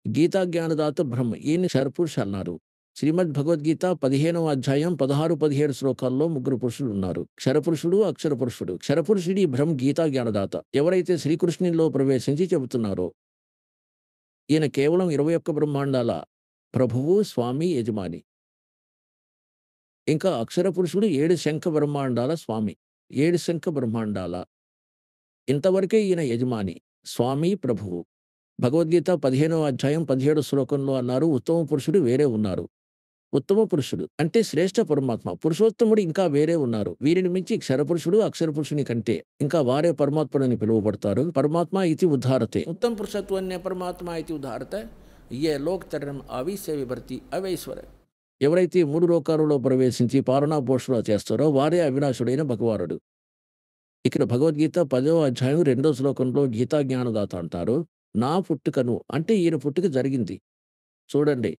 గీతా జ్ఞానదాత బ్రహ్మ. ఈయన్ని క్షరపురుష అన్నారు. శ్రీమద్ భగవద్గీత 15వ అధ్యాయం 16, 17 శ్లోకాల్లో ముగ్గురు పురుషులున్నారు. క్షరపురుషుడు, అక్షర పురుషుడు. క్షరపురుషుడు బ్రహ్మ గీతా జ్ఞానదాత. ఎవరైతే శ్రీకృష్ణునిలో ప్రవేశించి చెబుతున్నారో ఈయన కేవలం 21 బ్రహ్మాండాల ప్రభువు, స్వామి, యజమాని. ఇంకా అక్షర పురుషుడు 7 శంఖ బ్రహ్మాండాల స్వామి. 7 శంఖ బ్రహ్మాండాల ఇంతవరకే ఈయన యజమాని, స్వామి, ప్రభువు. భగవద్గీత 15వ అధ్యాయం 17 శ్లోకంలో అన్నారు, ఉత్తమ పురుషుడు వేరే ఉన్నారు. ఉత్తమ పురుషుడు అంటే శ్రేష్ఠ పరమాత్మ. పురుషోత్తముడు ఇంకా వేరే ఉన్నారు. వీరిని మించి క్షరపురుషుడు, అక్షర పురుషుని కంటే ఇంకా వారే పరమాత్ముడని పిలువబడతారు. పరమాత్మ ఇతి ఉద్ధారతే. ఉత్తమ పురుషత్వన్య పరమాత్మ ఇతి ఉద్ధారతే. ఏ లోక్ తరణం ఆవిశ్య విభర్తి అవైశ్వర. ఎవరైతే 3 లోకాలలో ప్రవేశించి పాలనా పోషణ చేస్తారో వారే అవినాశుడైన భగవానుడు. ఇక్కడ భగవద్గీత 10వ అధ్యాయం 2వ శ్లోకంలో గీతా జ్ఞానదాత అంటారు, నా పుట్టుకను అంటే ఈయన పుట్టుక జరిగింది. చూడండి,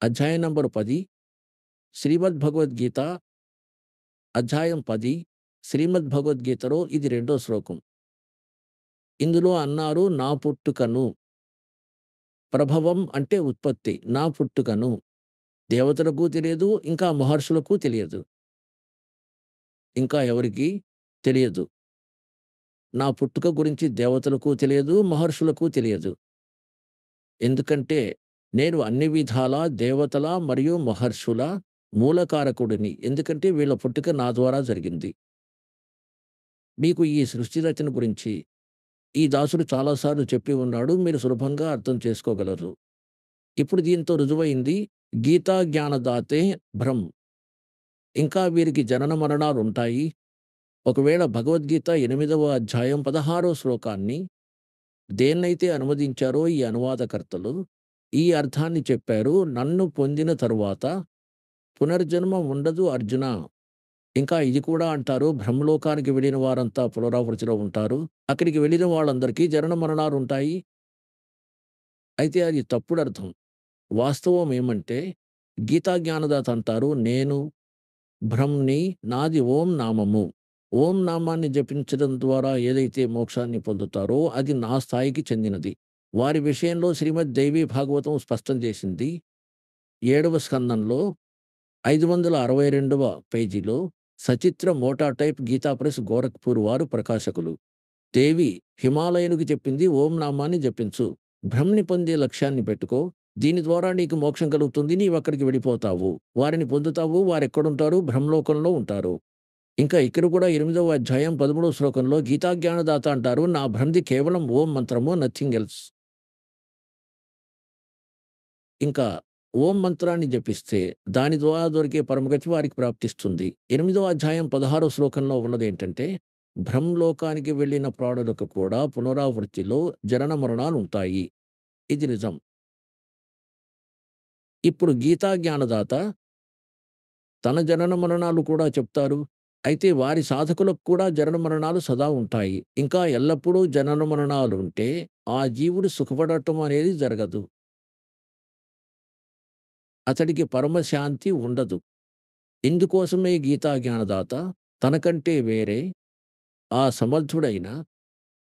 అధ్యాయం నంబర్ 10 శ్రీమద్ భగవద్గీత అధ్యాయం 10 శ్రీమద్ భగవద్గీతలో ఇది 2వ శ్లోకం. ఇందులో అన్నారు, నా పుట్టుకను. ప్రభవం అంటే ఉత్పత్తి. నా పుట్టుకను దేవతలకు తెలియదు, ఇంకా మహర్షులకు తెలియదు, ఇంకా ఎవరికి తెలియదు. నా పుట్టుక గురించి దేవతలకు తెలియదు, మహర్షులకు తెలియదు. ఎందుకంటే నేను అన్ని విధాల దేవతల మరియు మహర్షుల మూలకారకుడిని. ఎందుకంటే వీళ్ళ పుట్టుక నా ద్వారా జరిగింది. మీకు ఈ సృష్టి రచన గురించి ఈ దాసుడు చాలాసార్లు చెప్పి ఉన్నాడు. మీరు సులభంగా అర్థం చేసుకోగలరు. ఇప్పుడు దీంతో రుజువైంది, గీతా జ్ఞానదాతే బ్రహ్మ. ఇంకా వీరికి జనన మరణాలు ఉంటాయి. ఒకవేళ భగవద్గీత 8వ అధ్యాయం 16వ శ్లోకాన్ని దేన్నైతే అనువదించారో ఈ అనువాదకర్తలు ఈ అర్థాన్ని చెప్పారు, నన్ను పొందిన తరువాత పునర్జన్మ ఉండదు అర్జున. ఇంకా ఇది కూడా అంటారు, బ్రహ్మలోకానికి వెళ్ళిన వారంతా పునరావృతిలో ఉంటారు. అక్కడికి వెళ్ళిన వాళ్ళందరికీ జనన మరణాలు ఉంటాయి. అయితే అది తప్పుడు అర్థం. వాస్తవం ఏమంటే గీతా జ్ఞానదాత అంటారు, నేను బ్రహ్మని, నాది ఓం నామము. ఓం నామాన్ని జపించడం ద్వారా ఏదైతే మోక్షాన్ని పొందుతారో అది నా స్థాయికి చెందినది. వారి విషయంలో శ్రీమద్ దేవి భాగవతం స్పష్టం చేసింది. 7వ స్కందంలో 562వ పేజీలో సచిత్ర మోటా టైప్ గీతా ప్రెస్ గోరఖ్పూర్ వారు ప్రకాశకులు. దేవి హిమాలయనుకి చెప్పింది, ఓం నామాన్ని జపించు, బ్రహ్మని పొందే లక్ష్యాన్ని పెట్టుకో, దీని ద్వారా నీకు మోక్షం కలుగుతుంది, నీవు అక్కడికి వెళ్ళిపోతావు, వారిని పొందుతావు, వారెక్కడుంటారు, బ్రహ్మలోకంలో ఉంటారు. ఇంకా ఇక్కడ కూడా 8వ అధ్యాయం 13వ శ్లోకంలో గీతా జ్ఞానదాత అంటారు, నా బ్రహ్మది కేవలం ఓం మంత్రము, నథింగ్ ఎల్స్. ఇంకా ఓం మంత్రాన్ని జపిస్తే దాని ద్వారా దొరికే పరమగతి వారికి ప్రాప్తిస్తుంది. 8వ అధ్యాయం 16వ శ్లోకంలో ఉన్నది ఏంటంటే, బ్రహ్మలోకానికి వెళ్ళిన ప్రాణులకు కూడా పునరావృత్తిలో జనన మరణాలు ఉంటాయి. ఇది నిజం. ఇప్పుడు గీతా జ్ఞానదాత తన జనన మరణాలు కూడా చెప్తారు. అయితే వారి సాధకులకు కూడా జనన మరణాలు సదా ఉంటాయి. ఇంకా ఎల్లప్పుడూ జనన మరణాలు ఉంటే ఆ జీవుడు సుఖపడటం అనేది జరగదు. అతడికి పరమశాంతి ఉండదు. ఇందుకోసమే గీతా జ్ఞానదాత తనకంటే వేరే ఆ సమర్థుడైన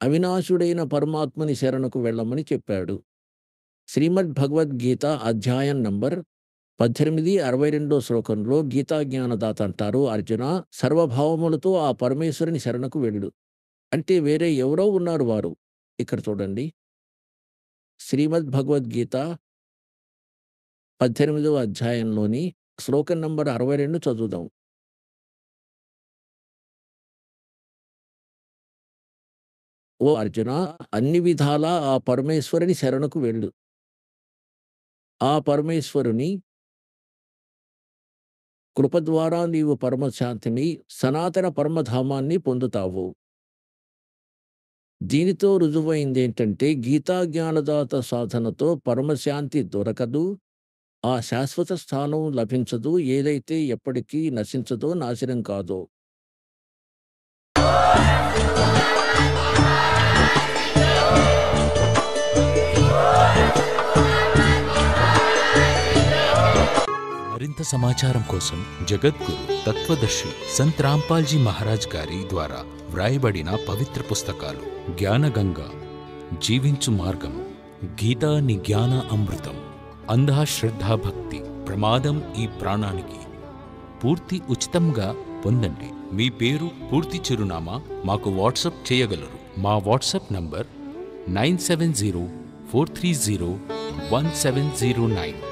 అవినాశుడైన పరమాత్మని శరణకు వెళ్ళమని చెప్పాడు. శ్రీమద్ భగవద్గీత అధ్యాయం నంబర్ 18 62వ శ్లోకంలో గీతా జ్ఞానదాత అంటారు, అర్జున, సర్వభావములతో ఆ పరమేశ్వరుని శరణకు వెళ్ళు. అంటే వేరే ఎవరో ఉన్నారు వారు. ఇక్కడ చూడండి, శ్రీమద్ భగవద్గీత 18వ అధ్యాయంలోని శ్లోకం నంబర్ 62 చదువుదాం. ఓ అర్జున, అన్ని విధాలా ఆ పరమేశ్వరుని శరణకు వెళ్ళు. ఆ పరమేశ్వరుని కృప ద్వారా నీవు పరమశాంతిని, సనాతన పరమధామాన్ని పొందుతావు. దీనితో రుజువైంది ఏంటంటే గీతా జ్ఞానదాత సాధనతో పరమశాంతి దొరకదు, ఆ శాశ్వత స్థానం లభించదు, ఏదైతే ఎప్పటికీ నశించదో, నాశనం కాదో. మరింత సమాచారం కోసం జగద్గురు తత్వదర్శి సంత్ రాంపాల్జీ మహారాజ్ గారి ద్వారా వ్రాయబడిన పవిత్ర పుస్తకాలు: జ్ఞానగంగ, జీవించు మార్గం, గీతా ని జ్ఞాన అమృతం, అంధా శ్రద్ధా భక్తి, ప్రమాదం ఈ ప్రాణానికి పూర్తి ఉచితంగా పొందండి. మీ పేరు, పూర్తి చిరునామా మాకు వాట్సాప్ చేయగలరు. మా వాట్సాప్ నంబర్ 9704301709.